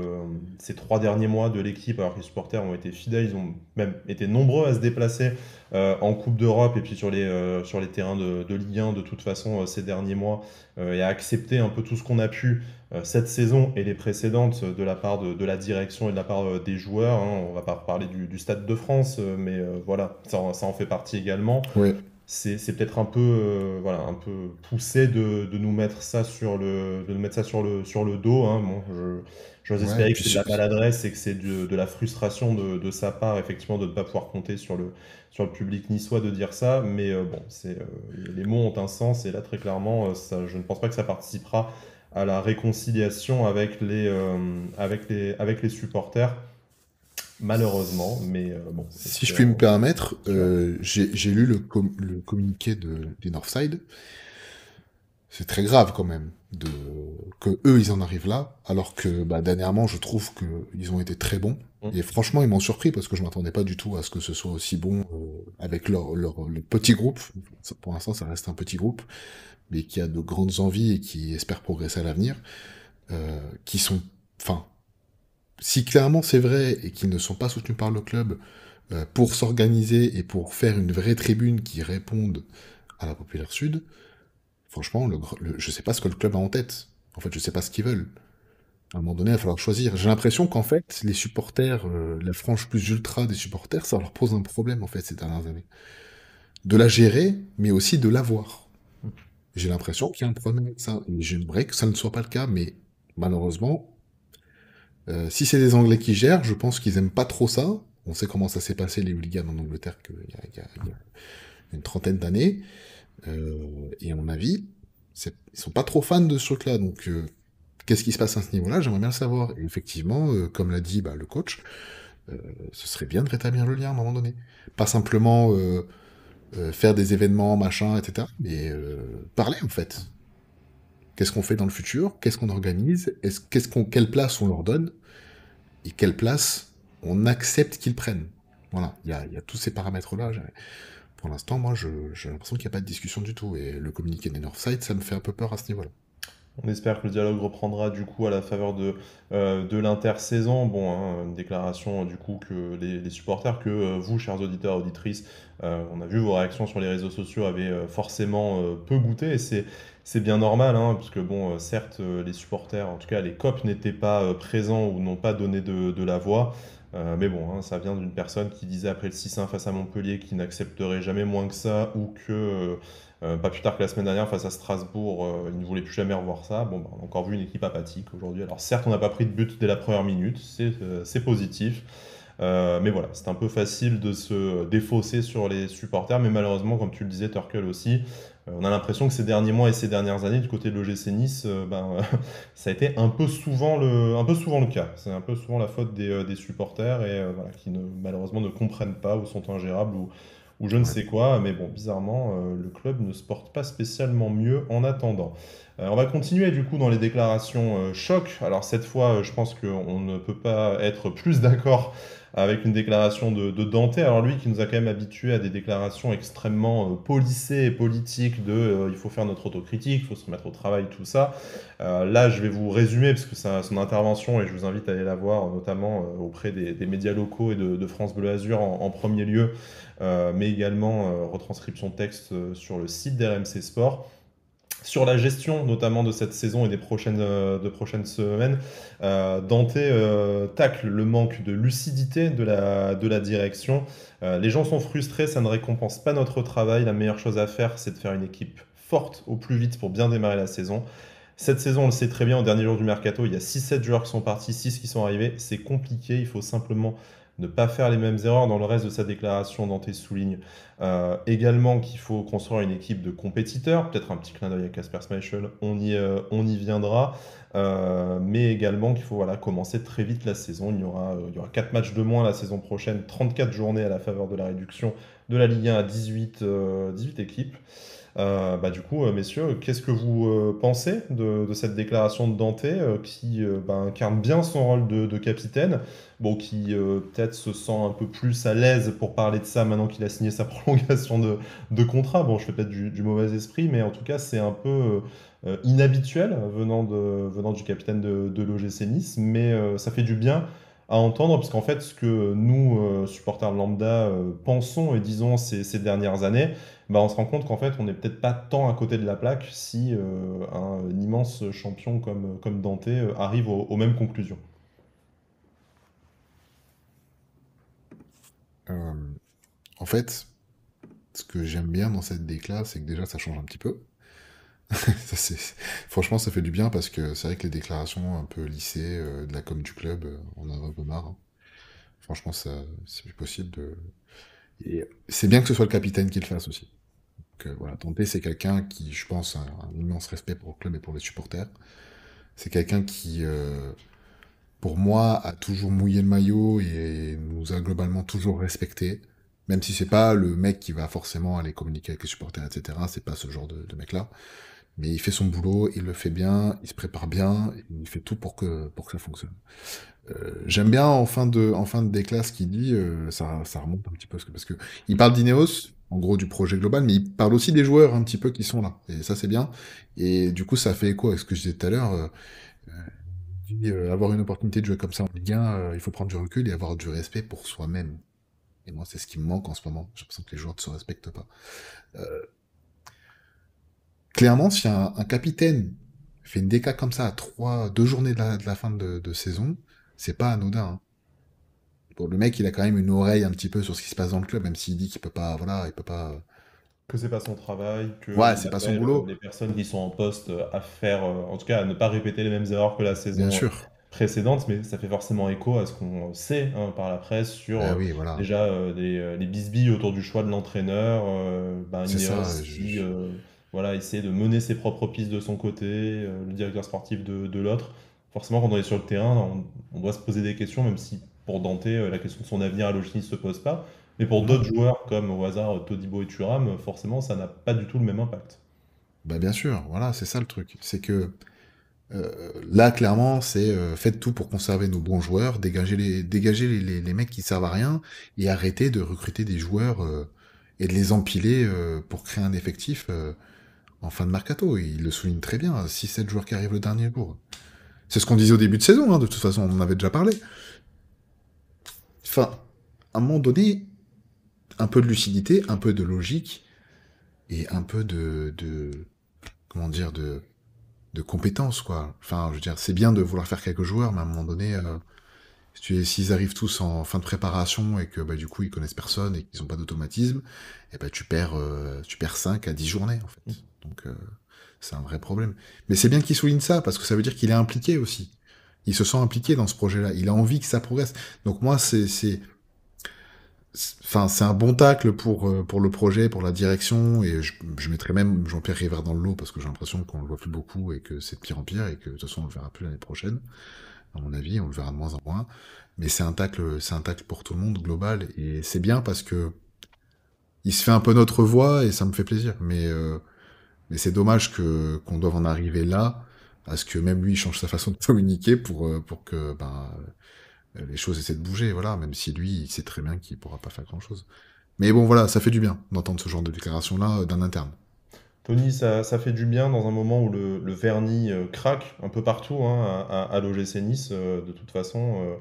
ces 3 derniers mois de l'équipe, alors que les supporters ont été fidèles, ils ont même été nombreux à se déplacer en Coupe d'Europe et puis sur les terrains de Ligue 1 de toute façon ces derniers mois, et à accepter un peu tout ce qu'on a pu cette saison et les précédentes de la part de la direction et de la part des joueurs. Hein. On va pas reparler du Stade de France, mais voilà, ça en fait partie également. Ouais, C'est peut-être un peu, voilà, un peu poussé de nous mettre ça de nous mettre ça sur le dos. Hein. Bon, j'ose ouais. espérer que c'est de la maladresse et que c'est de la frustration de sa part, effectivement, de ne pas pouvoir compter sur le public niçois de dire ça. Mais bon, les mots ont un sens et là, très clairement, je ne pense pas que ça participera à la réconciliation avec les supporters, malheureusement. Mais bon, Si je puis me espérons. permettre, Bien sûr. j'ai lu le communiqué des Northside. C'est très grave quand même que eux ils en arrivent là, alors que bah, dernièrement je trouve que ils ont été très bons. Mm. Et franchement ils m'ont surpris parce que je m'attendais pas du tout à ce que ce soit aussi bon avec le petit groupe. Pour l'instant ça reste un petit groupe, mais qui a de grandes envies et qui espère progresser à l'avenir, qui sont, enfin, si clairement c'est vrai et qu'ils ne sont pas soutenus par le club pour s'organiser et pour faire une vraie tribune qui réponde à la Populaire Sud, franchement, je sais pas ce que le club a en tête. En fait, je sais pas ce qu'ils veulent. À un moment donné, il va falloir choisir. J'ai l'impression qu'en fait, les supporters, la frange plus ultra des supporters, ça leur pose un problème en fait ces dernières années. De la gérer, mais aussi de l'avoir. J'ai l'impression qu'il y a un problème avec ça. Et j'aimerais que ça ne soit pas le cas, mais malheureusement, si c'est des Anglais qui gèrent, je pense qu'ils aiment pas trop ça. On sait comment ça s'est passé les hooligans en Angleterre il y a une trentaine d'années. Et à mon avis, ils sont pas trop fans de ce truc-là. Donc, qu'est-ce qui se passe à ce niveau-là? J'aimerais bien le savoir. Et effectivement, comme l'a dit bah, le coach, ce serait bien de rétablir le lien à un moment donné. Pas simplement faire des événements, machin, etc. Mais parler en fait. Qu'est-ce qu'on fait dans le futur? Qu'est-ce qu'on organise? Quelle place on leur donne? Et quelle place on accepte qu'ils prennent? Voilà, il y a tous ces paramètres-là. Pour l'instant, moi, j'ai l'impression qu'il n'y a pas de discussion du tout. Et le communiqué des Northside, ça me fait un peu peur à ce niveau-là. On espère que le dialogue reprendra du coup à la faveur de l'intersaison. Bon, hein, une déclaration du coup que les supporters, que vous, chers auditeurs, auditrices, on a vu vos réactions sur les réseaux sociaux, avaient forcément peu goûté. Et c'est bien normal, hein, parce que bon, certes, les supporters, en tout cas les COP, n'étaient pas présents ou n'ont pas donné de la voix. Mais bon, hein, ça vient d'une personne qui disait après le 6-1 face à Montpellier qu'il n'accepterait jamais moins que ça, ou que pas plus tard que la semaine dernière face à Strasbourg, il ne voulait plus jamais revoir ça. Bon, bah, on a encore vu une équipe apathique aujourd'hui. Alors certes, on n'a pas pris de but dès la première minute, c'est positif. Mais voilà, c'est un peu facile de se défausser sur les supporters. Mais malheureusement, comme tu le disais, Turkel aussi, on a l'impression que ces derniers mois et ces dernières années, du côté de l'OGC Nice, ça a été un peu souvent le cas. C'est un peu souvent la faute des supporters et voilà, qui malheureusement ne comprennent pas ou sont ingérables ou je ne Ouais. sais quoi. Mais bon, bizarrement, le club ne se porte pas spécialement mieux en attendant. On va continuer du coup dans les déclarations choc. Alors cette fois, je pense qu'on ne peut pas être plus d'accord avec une déclaration de Dante. Alors lui qui nous a quand même habitués à des déclarations extrêmement policées et politiques de il faut faire notre autocritique, il faut se remettre au travail, tout ça. Là, je vais vous résumer parce que c'est son intervention et je vous invite à aller la voir, notamment auprès des médias locaux et de France Bleu Azur en premier lieu, mais également retranscription texte sur le site d'RMC Sport. Sur la gestion notamment de cette saison et de prochaines semaines, Dante tacle le manque de lucidité de la direction. Les gens sont frustrés, ça ne récompense pas notre travail. La meilleure chose à faire, c'est de faire une équipe forte au plus vite pour bien démarrer la saison. Cette saison, on le sait très bien, au dernier jour du mercato, il y a 6-7 joueurs qui sont partis, 6 qui sont arrivés. C'est compliqué, il faut simplement ne pas faire les mêmes erreurs. Dans le reste de sa déclaration, Dante souligne également qu'il faut construire une équipe de compétiteurs, peut-être un petit clin d'œil à Kasper Schmeichel, on y viendra, mais également qu'il faut voilà, commencer très vite la saison. Il y aura 4 matchs de moins la saison prochaine, 34 journées à la faveur de la réduction de la Ligue 1 à 18 équipes. Du coup, messieurs, qu'est-ce que vous pensez de cette déclaration de Dante qui incarne bien son rôle de capitaine, bon, qui peut-être se sent un peu plus à l'aise pour parler de ça maintenant qu'il a signé sa prolongation de contrat. Bon, je fais peut-être du mauvais esprit, mais en tout cas, c'est un peu inhabituel venant du capitaine de l'OGC Nice, mais ça fait du bien à entendre, parce qu'en fait, ce que nous, supporters lambda, pensons et disons ces dernières années, on se rend compte qu'en fait, on n'est peut-être pas tant à côté de la plaque si un immense champion comme Dante arrive aux mêmes conclusions. Euh, En fait, ce que j'aime bien dans cette décla, c'est que déjà ça change un petit peu. Ça, franchement, ça fait du bien parce que c'est vrai que les déclarations un peu lissées de la com du club, on en a un peu marre, hein. Franchement, ça, c'est plus possible de. Et c'est bien que ce soit le capitaine qui le fasse aussi. Donc, voilà, Dante, c'est quelqu'un qui, je pense, a un immense respect pour le club et pour les supporters. C'est quelqu'un qui, pour moi, a toujours mouillé le maillot et nous a globalement toujours respectés. Même si c'est pas le mec qui va forcément aller communiquer avec les supporters, etc. C'est pas ce genre de mec-là. Mais il fait son boulot, il le fait bien, il se prépare bien, il fait tout pour que ça fonctionne. J'aime bien en fin de déclat ce qu'il dit, ça remonte un petit peu, parce que il parle d'Ineos, en gros du projet global, mais il parle aussi des joueurs un petit peu qui sont là. Et ça c'est bien. Et du coup ça fait écho à ce que je disais tout à l'heure. Il dit, avoir une opportunité de jouer comme ça en Ligue 1, il faut prendre du recul et avoir du respect pour soi-même. Et moi c'est ce qui me manque en ce moment. J'ai l'impression que les joueurs ne se respectent pas. Euh, Clairement, si un capitaine fait une déca comme ça à 2 journées de la fin de saison, c'est pas anodin, hein. Bon, le mec, il a quand même une oreille un petit peu sur ce qui se passe dans le club, même s'il dit qu'il peut pas, voilà, il peut pas. Que c'est pas son travail, Ouais, qu'il c'est pas son appelle boulot, les personnes qui sont en poste à faire, en tout cas à ne pas répéter les mêmes erreurs que la bien saison sûr. précédente, mais ça fait forcément écho à ce qu'on sait hein, par la presse sur Bah oui, voilà. déjà les bisbilles autour du choix de l'entraîneur, C'est Ineos ça. qui voilà, essaie de mener ses propres pistes de son côté, le directeur sportif de l'autre. Forcément, quand on est sur le terrain, on doit se poser des questions, même si pour Dante, la question de son avenir à l'OGC ne se pose pas. Mais pour d'autres Non. joueurs comme au hasard Todibo et Thuram, forcément ça n'a pas du tout le même impact. Bah bien sûr, voilà, c'est ça le truc. C'est que là, clairement, c'est faites tout pour conserver nos bons joueurs, dégager les mecs qui servent à rien, et arrêter de recruter des joueurs et de les empiler pour créer un effectif en fin de mercato. Et il le souligne très bien, 6 7 joueurs qui arrivent le dernier jour. C'est ce qu'on disait au début de saison, hein, de toute façon, on en avait déjà parlé. Enfin, à un moment donné, un peu de lucidité, un peu de logique, et un peu comment dire, de compétences, quoi. Enfin, je veux dire, c'est bien de vouloir faire quelques joueurs, mais à un moment donné, s'ils arrivent tous en fin de préparation et que bah, du coup ils connaissent personne et qu'ils n'ont pas d'automatisme, et ben tu perds 5 à 10 journées en fait. Donc c'est un vrai problème. Mais c'est bien qu'il souligne ça parce que ça veut dire qu'il est impliqué aussi. Il se sent impliqué dans ce projet-là. Il a envie que ça progresse. Donc moi enfin c'est un bon tacle pour le projet, pour la direction et je mettrais même Jean-Pierre River dans le lot parce que j'ai l'impression qu'on le voit plus beaucoup et que c'est de pire en pire et que de toute façon on le verra plus l'année prochaine. À mon avis, on le verra de moins en moins. Mais c'est un tacle pour tout le monde, global, et c'est bien parce que il se fait un peu notre voix et ça me fait plaisir. Mais c'est dommage qu'on doive en arriver là, à ce que même lui il change sa façon de communiquer pour que les choses essaient de bouger, voilà, même si lui, il sait très bien qu'il pourra pas faire grand-chose. Mais bon, voilà, ça fait du bien d'entendre ce genre de déclaration-là d'un interne. Tony, ça fait du bien dans un moment où le vernis craque un peu partout hein, à l'OGC Nice. De toute façon,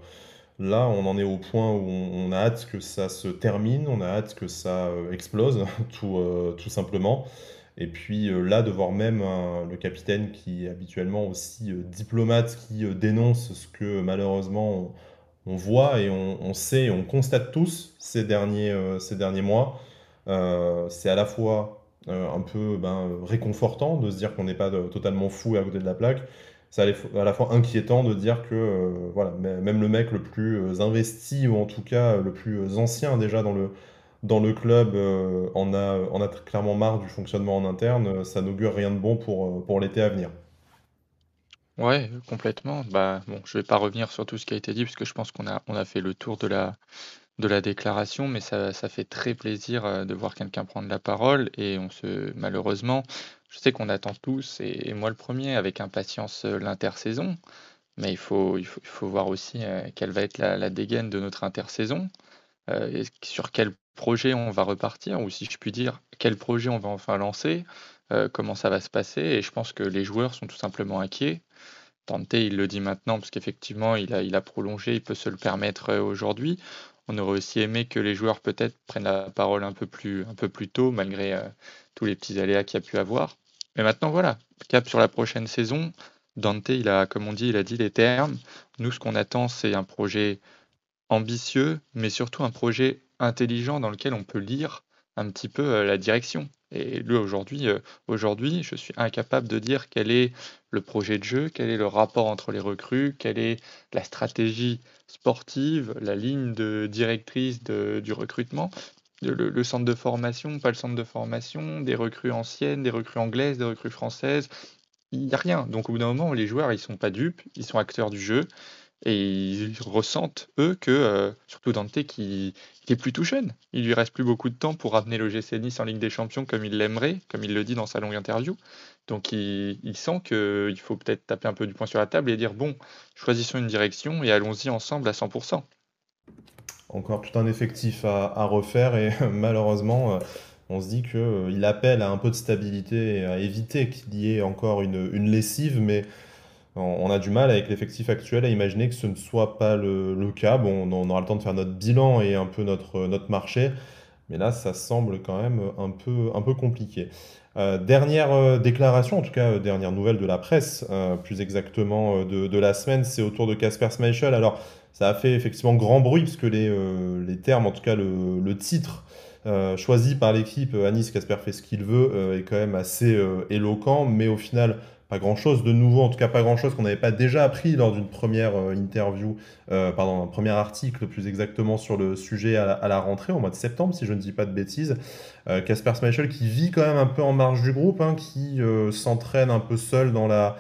là, on en est au point où on a hâte que ça se termine, on a hâte que ça explose, tout simplement. Et puis là, de voir même le capitaine qui est habituellement aussi diplomate, qui dénonce ce que malheureusement on voit et on sait et on constate tous ces derniers mois. C'est à la fois un peu réconfortant de se dire qu'on n'est pas totalement fou à côté de la plaque, c'est à la fois inquiétant de dire que voilà, même le mec le plus investi ou en tout cas le plus ancien déjà dans le club en a clairement marre du fonctionnement en interne. Ça n'augure rien de bon pour l'été à venir. Ouais, complètement. Bah, bon, je vais pas revenir sur tout ce qui a été dit, parce que je pense qu'on a fait le tour de la déclaration, mais ça fait très plaisir de voir quelqu'un prendre la parole. Et malheureusement, je sais qu'on attend tous, et moi le premier, avec impatience, l'intersaison. Mais il faut voir aussi quelle va être la dégaine de notre intersaison, et sur quel projet on va repartir, ou si je puis dire, quel projet on va enfin lancer, comment ça va se passer. Et je pense que les joueurs sont tout simplement inquiets. Dante, il le dit maintenant parce qu'effectivement, il a prolongé, il peut se le permettre aujourd'hui. On aurait aussi aimé que les joueurs peut-être prennent la parole un peu plus tôt, malgré tous les petits aléas qu'il y a pu avoir. Mais maintenant, voilà, cap sur la prochaine saison. Dante, comme on dit, il a dit les termes. Nous, ce qu'on attend, c'est un projet ambitieux, mais surtout un projet intelligent dans lequel on peut lire un petit peu la direction. Et lui, aujourd'hui, je suis incapable de dire quel est le projet de jeu, quel est le rapport entre les recrues, quelle est la stratégie sportive, la ligne de directrice du recrutement, le centre de formation, pas le centre de formation, des recrues anciennes, des recrues anglaises, des recrues françaises. Il n'y a rien. Donc au bout d'un moment, les joueurs, ils sont pas dupes, ils sont acteurs du jeu. Et ils ressentent, eux, que, surtout Dante, qui est plus tout jeune. Il lui reste plus beaucoup de temps pour ramener le GC Nice en Ligue des Champions comme il l'aimerait, comme il le dit dans sa longue interview. Donc il sent qu'il faut peut-être taper un peu du poing sur la table et dire, bon, choisissons une direction et allons-y ensemble à 100%. Encore tout un effectif à refaire et malheureusement, on se dit qu'il appelle à un peu de stabilité et à éviter qu'il y ait encore une lessive, mais on a du mal avec l'effectif actuel à imaginer que ce ne soit pas le cas. Bon, on aura le temps de faire notre bilan et un peu notre marché, mais là, ça semble quand même un peu compliqué. Dernière déclaration, en tout cas dernière nouvelle de la presse, plus exactement de la semaine, c'est autour de Kasper Schmeichel. Alors, ça a fait effectivement grand bruit, puisque les termes, en tout cas le titre choisi par l'équipe, à Nice, Kasper fait ce qu'il veut, est quand même assez éloquent, mais au final, pas grand-chose de nouveau, en tout cas pas grand-chose qu'on n'avait pas déjà appris lors d'une première interview, pardon, un premier article plus exactement sur le sujet à la rentrée, au mois de septembre, si je ne dis pas de bêtises. Kasper Schmeichel qui vit quand même un peu en marge du groupe, hein, qui s'entraîne un peu seul dans la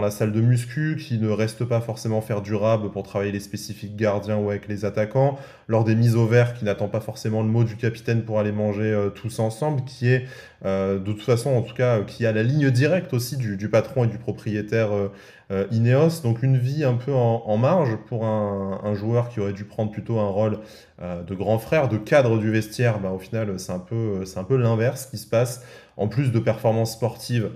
salle de muscu, qui ne reste pas forcément faire du rab pour travailler les spécifiques gardiens ou avec les attaquants, lors des mises au vert, qui n'attend pas forcément le mot du capitaine pour aller manger tous ensemble, qui est de toute façon, en tout cas, qui a la ligne directe aussi du patron et du propriétaire Ineos. Donc une vie un peu en marge pour un joueur qui aurait dû prendre plutôt un rôle de grand frère, de cadre du vestiaire. Bah, au final, c'est un peu l'inverse qui se passe. En plus de performances sportives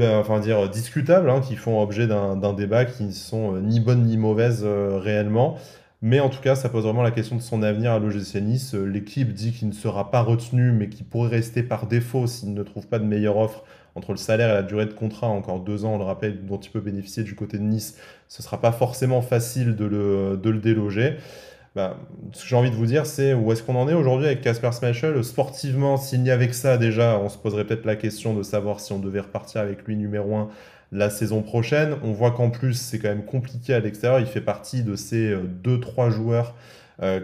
enfin dire discutables, hein, qui font objet d'un débat qui ne sont ni bonnes ni mauvaises réellement. Mais en tout cas, ça pose vraiment la question de son avenir à l'OGC Nice. L'équipe dit qu'il ne sera pas retenu, mais qu'il pourrait rester par défaut s'il ne trouve pas de meilleure offre entre le salaire et la durée de contrat, encore 2 ans, on le rappelle, dont il peut bénéficier du côté de Nice. Ce ne sera pas forcément facile de le déloger. Bah, ce que j'ai envie de vous dire, c'est où est-ce qu'on en est aujourd'hui avec Kasper Schmeichel. Sportivement, s'il n'y avait que ça déjà, on se poserait peut-être la question de savoir si on devait repartir avec lui numéro un la saison prochaine. On voit qu'en plus, c'est quand même compliqué à l'extérieur. Il fait partie de ces deux-trois joueurs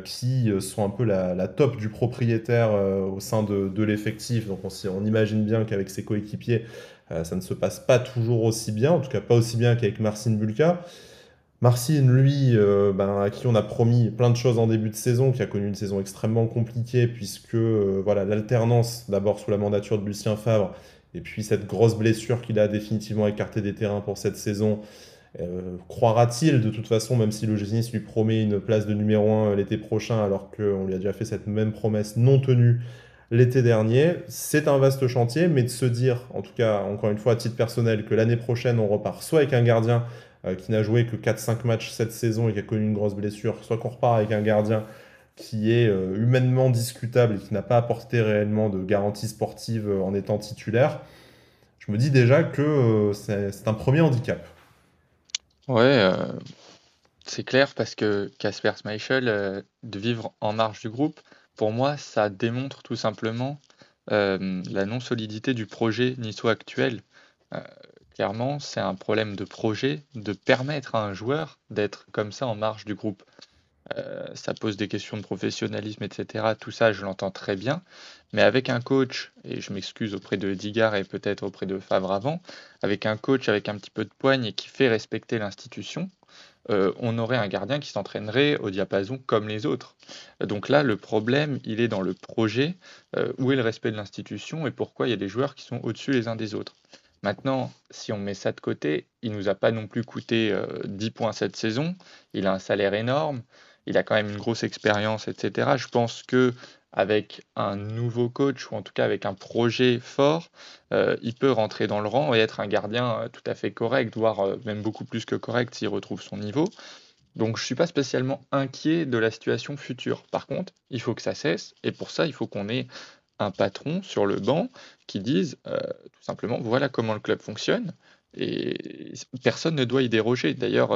qui sont un peu la top du propriétaire au sein de l'effectif. Donc on imagine bien qu'avec ses coéquipiers, ça ne se passe pas toujours aussi bien, en tout cas pas aussi bien qu'avec Marcin Bulka. Marcin, lui, à qui on a promis plein de choses en début de saison, qui a connu une saison extrêmement compliquée, puisque voilà, l'alternance, d'abord sous la mandature de Lucien Favre, et puis cette grosse blessure qu'il a définitivement écartée des terrains pour cette saison. Croira-t-il de toute façon, même si le Génis lui promet une place de numéro un l'été prochain, alors qu'on lui a déjà fait cette même promesse non tenue l'été dernier? C'est un vaste chantier, mais de se dire, en tout cas, encore une fois, à titre personnel, que l'année prochaine, on repart soit avec un gardien qui n'a joué que 4-5 matchs cette saison et qui a connu une grosse blessure, soit qu'on repart avec un gardien qui est humainement discutable et qui n'a pas apporté réellement de garantie sportive en étant titulaire. Je me dis déjà que c'est un premier handicap. Ouais, c'est clair, parce que Kasper Schmeichel, de vivre en marge du groupe, pour moi, ça démontre tout simplement la non-solidité du projet niçois actuel. Euh, clairement, c'est un problème de projet, de permettre à un joueur d'être comme ça en marge du groupe. Ça pose des questions de professionnalisme, etc. Tout ça, je l'entends très bien. Mais avec un coach, et je m'excuse auprès de Digard et peut-être auprès de Favre avant, avec un coach avec un petit peu de poigne et qui fait respecter l'institution, on aurait un gardien qui s'entraînerait au diapason comme les autres. Donc là, le problème, il est dans le projet, où est le respect de l'institution et pourquoi il y a des joueurs qui sont au-dessus les uns des autres. Maintenant, si on met ça de côté, il nous a pas non plus coûté 10 points cette saison, il a un salaire énorme, il a quand même une grosse expérience, etc. Je pense que avec un nouveau coach, ou en tout cas avec un projet fort, il peut rentrer dans le rang et être un gardien tout à fait correct, voire même beaucoup plus que correct s'il retrouve son niveau. Donc je ne suis pas spécialement inquiet de la situation future. Par contre, il faut que ça cesse, et pour ça, il faut qu'on ait un patron sur le banc qui dise tout simplement voilà comment le club fonctionne, et personne ne doit y déroger. D'ailleurs,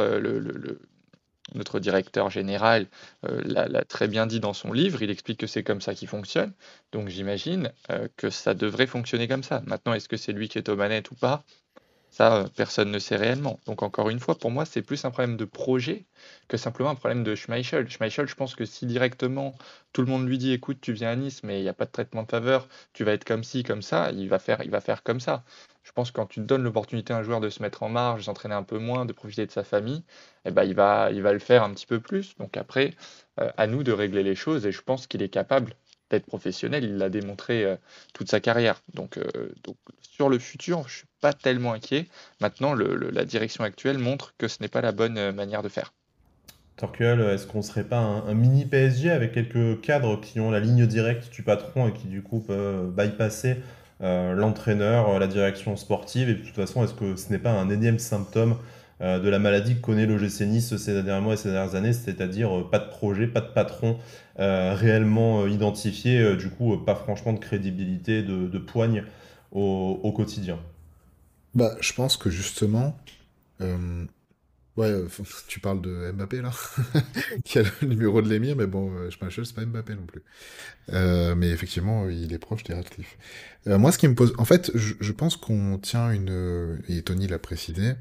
notre directeur général l'a très bien dit dans son livre, il explique que c'est comme ça qu'il fonctionne, donc j'imagine que ça devrait fonctionner comme ça. Maintenant, est-ce que c'est lui qui est aux manettes ou pas? Ça, personne ne sait réellement. Donc encore une fois, pour moi, c'est plus un problème de projet que simplement un problème de Schmeichel. Schmeichel, je pense que si directement tout le monde lui dit, écoute, tu viens à Nice, mais il n'y a pas de traitement de faveur, tu vas être comme ci, comme ça, il va faire comme ça. Je pense que quand tu donnes l'opportunité à un joueur de se mettre en marge, de s'entraîner un peu moins, de profiter de sa famille, eh ben, il va le faire un petit peu plus. Donc après, à nous de régler les choses, et je pense qu'il est capable d'être professionnel, il l'a démontré toute sa carrière. Donc sur le futur, je suis pas tellement inquiet. Maintenant, la direction actuelle montre que ce n'est pas la bonne manière de faire. Torquel, est-ce qu'on serait pas un mini PSG avec quelques cadres qui ont la ligne directe du patron et qui du coup peuvent bypasser l'entraîneur, la direction sportive? Et de toute façon, est-ce que ce n'est pas un énième symptôme de la maladie que connaît l'OGC Nice ces derniers mois et ces dernières années, c'est-à-dire pas de projet, pas de patron réellement identifié, du coup pas franchement de crédibilité, de poigne au quotidien. Bah, je pense que justement, euh, ouais, tu parles de Mbappé là, qui a le numéro de l'émir, mais bon, Schmeichel, c'est pas Mbappé non plus. Mais effectivement, il est proche des Ratcliffe. Moi, ce qui me pose, en fait, je pense qu'on tient et Tony l'a précisé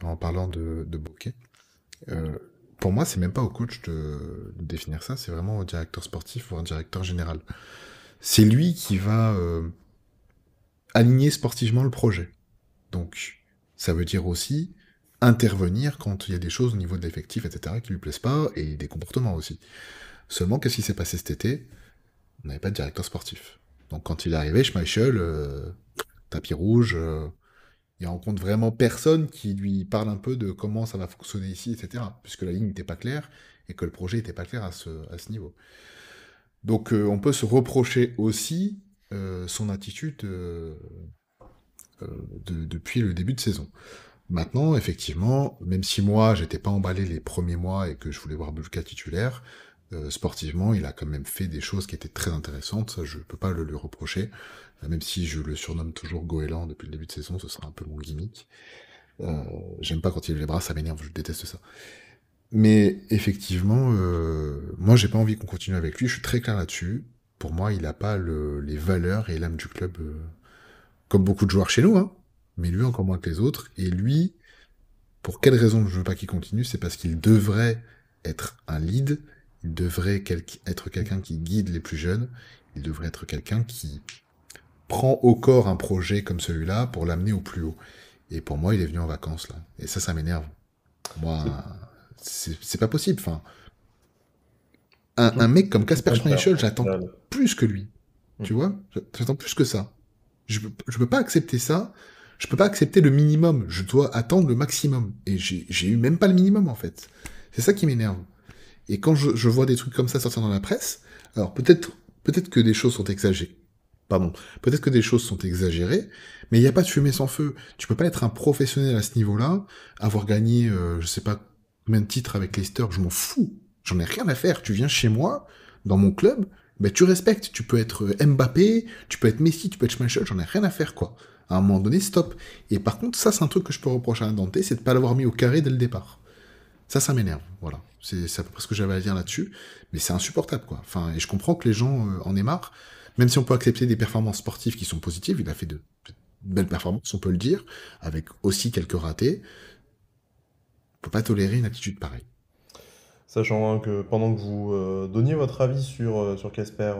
en parlant de Bokeh. Euh, pour moi, c'est même pas au coach de définir ça, c'est vraiment au directeur sportif ou un directeur général. C'est lui qui va aligner sportivement le projet. Donc, ça veut dire aussi intervenir quand il y a des choses au niveau de l'effectif, etc., qui lui plaisent pas, et des comportements aussi. Seulement, qu'est-ce qui s'est passé cet été? On n'avait pas de directeur sportif. Donc, quand il est arrivé, Schmeichel, tapis rouge, il rencontre vraiment personne qui lui parle un peu de comment ça va fonctionner ici, etc., puisque la ligne n'était pas claire, et que le projet n'était pas clair à ce niveau. Donc, on peut se reprocher aussi son attitude depuis le début de saison. Maintenant, effectivement, même si moi, j'étais pas emballé les premiers mois et que je voulais voir Bulka titulaire, sportivement, il a quand même fait des choses qui étaient très intéressantes, ça, je peux pas le lui reprocher, même si je le surnomme toujours Goéland depuis le début de saison, ce sera un peu mon gimmick. J'aime pas quand il lève les bras, ça m'énerve, je déteste ça. Mais effectivement, moi, j'ai pas envie qu'on continue avec lui, je suis très clair là-dessus. Pour moi, il a pas les valeurs et l'âme du club, comme beaucoup de joueurs chez nous, hein, mais lui encore moins que les autres, et lui, pour quelle raison je veux pas qu'il continue? C'est parce qu'il devrait être un lead, il devrait être quelqu'un qui guide les plus jeunes, il devrait être quelqu'un qui prend au corps un projet comme celui-là pour l'amener au plus haut. Et pour moi, il est venu en vacances, là. Et ça m'énerve. Moi, C'est c'est pas possible. Enfin, tout, un mec comme tout le Kasper contraire. Schmeichel, j'attends Final. plus que lui. Mm. Tu vois? J'attends plus que ça. Je peux pas accepter ça. Je peux pas accepter le minimum. Je dois attendre le maximum. Et j'ai eu même pas le minimum, en fait. C'est ça qui m'énerve. Et quand je vois des trucs comme ça sortir dans la presse, alors peut-être que des choses sont exagérées. Pardon. Peut-être que des choses sont exagérées, mais il n'y a pas de fumée sans feu. Tu peux pas être un professionnel à ce niveau-là, avoir gagné, je sais pas combien de titres avec Leicester, je m'en fous. J'en ai rien à faire. Tu viens chez moi, dans mon club, ben tu respectes. Tu peux être Mbappé, tu peux être Messi, tu peux être Schmeichel, j'en ai rien à faire, quoi. À un moment donné, stop. Et par contre, ça, c'est un truc que je peux reprocher à Dante, c'est de pas l'avoir mis au carré dès le départ. Ça m'énerve, voilà. C'est à peu près ce que j'avais à dire là-dessus, mais c'est insupportable, quoi. Enfin, et je comprends que les gens en aient marre, même si on peut accepter des performances sportives qui sont positives, il a fait belle performance, on peut le dire, avec aussi quelques ratés. On peut pas tolérer une attitude pareille. Sachant hein, que pendant que vous donniez votre avis sur Casper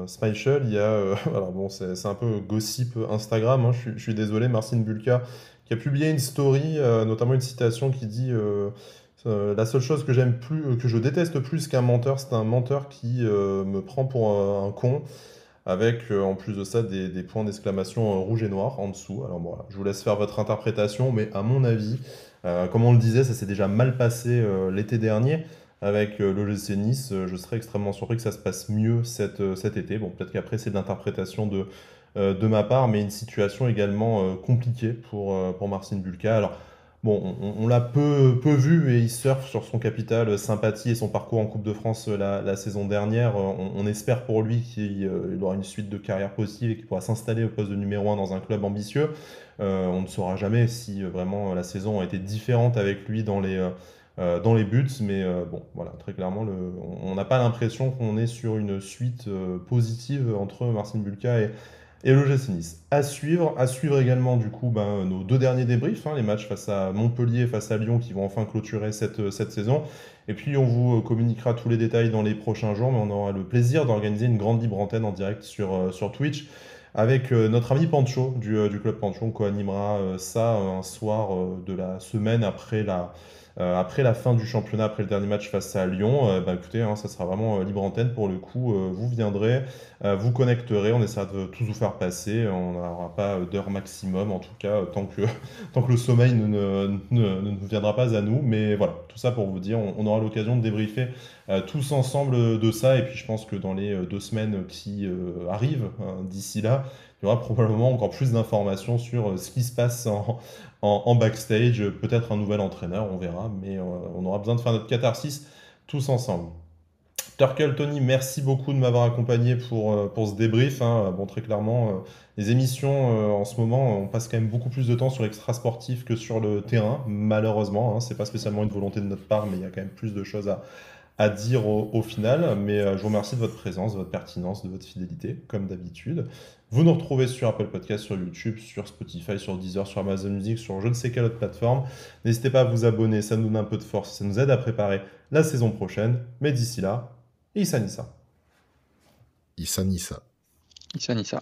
Schmeichel, il y a, alors bon, c'est un peu gossip Instagram, hein, je suis désolé, Marcin Bulka, qui a publié une story, notamment une citation qui dit la seule chose que j'aime plus, que je déteste plus qu'un menteur, c'est un menteur qui me prend pour un con, avec en plus de ça des points d'exclamation rouge et noir en dessous. Alors bon, voilà, je vous laisse faire votre interprétation, mais à mon avis, comme on le disait, ça s'est déjà mal passé l'été dernier avec l'OGC Nice. Je serais extrêmement surpris que ça se passe mieux cet été. Bon, peut-être qu'après c'est de l'interprétation de ma part, mais une situation également compliquée pour Marcin Bulka. Alors, bon, on l'a peu vu et il surfe sur son capital sympathie et son parcours en Coupe de France la saison dernière. On espère pour lui qu'il aura une suite de carrière possible et qu'il pourra s'installer au poste de numéro 1 dans un club ambitieux. On ne saura jamais si vraiment la saison a été différente avec lui dans les buts, mais bon, voilà, très clairement, on n'a pas l'impression qu'on est sur une suite positive entre Marcin Bulka et l'OGC Nice. À suivre également du coup ben, nos deux derniers débriefs, hein, les matchs face à Montpellier, face à Lyon qui vont enfin clôturer cette saison. Et puis on vous communiquera tous les détails dans les prochains jours, mais on aura le plaisir d'organiser une grande libre antenne en direct sur Twitch avec notre ami Pancho du club Pancho. On co-animera ça un soir de la semaine après la fin du championnat, après le dernier match face à Lyon. Bah, écoutez, hein, ça sera vraiment libre antenne pour le coup. Vous viendrez, vous connecterez, on essaiera de tous vous faire passer. On n'aura pas d'heure maximum, en tout cas, tant que le sommeil ne viendra pas à nous. Mais voilà, tout ça pour vous dire, on aura l'occasion de débriefer tous ensemble de ça. Et puis je pense que dans les 2 semaines qui arrivent, hein, d'ici là, il y aura probablement encore plus d'informations sur ce qui se passe en backstage. Peut-être un nouvel entraîneur, on verra. Mais on aura besoin de faire notre catharsis tous ensemble. Turkel, Tony, merci beaucoup de m'avoir accompagné pour ce débrief, hein. Bon, très clairement, les émissions en ce moment, on passe quand même beaucoup plus de temps sur l'extra sportif que sur le terrain, malheureusement, hein. C'est pas spécialement une volonté de notre part, mais il y a quand même plus de choses à dire au final. Mais je vous remercie de votre présence, de votre pertinence, de votre fidélité, comme d'habitude. Vous nous retrouvez sur Apple Podcast, sur YouTube, sur Spotify, sur Deezer, sur Amazon Music, sur je ne sais quelle autre plateforme. N'hésitez pas à vous abonner, ça nous donne un peu de force, ça nous aide à préparer la saison prochaine. Mais d'ici là, Issa Nissa. Issa Nissa. Issa Nissa.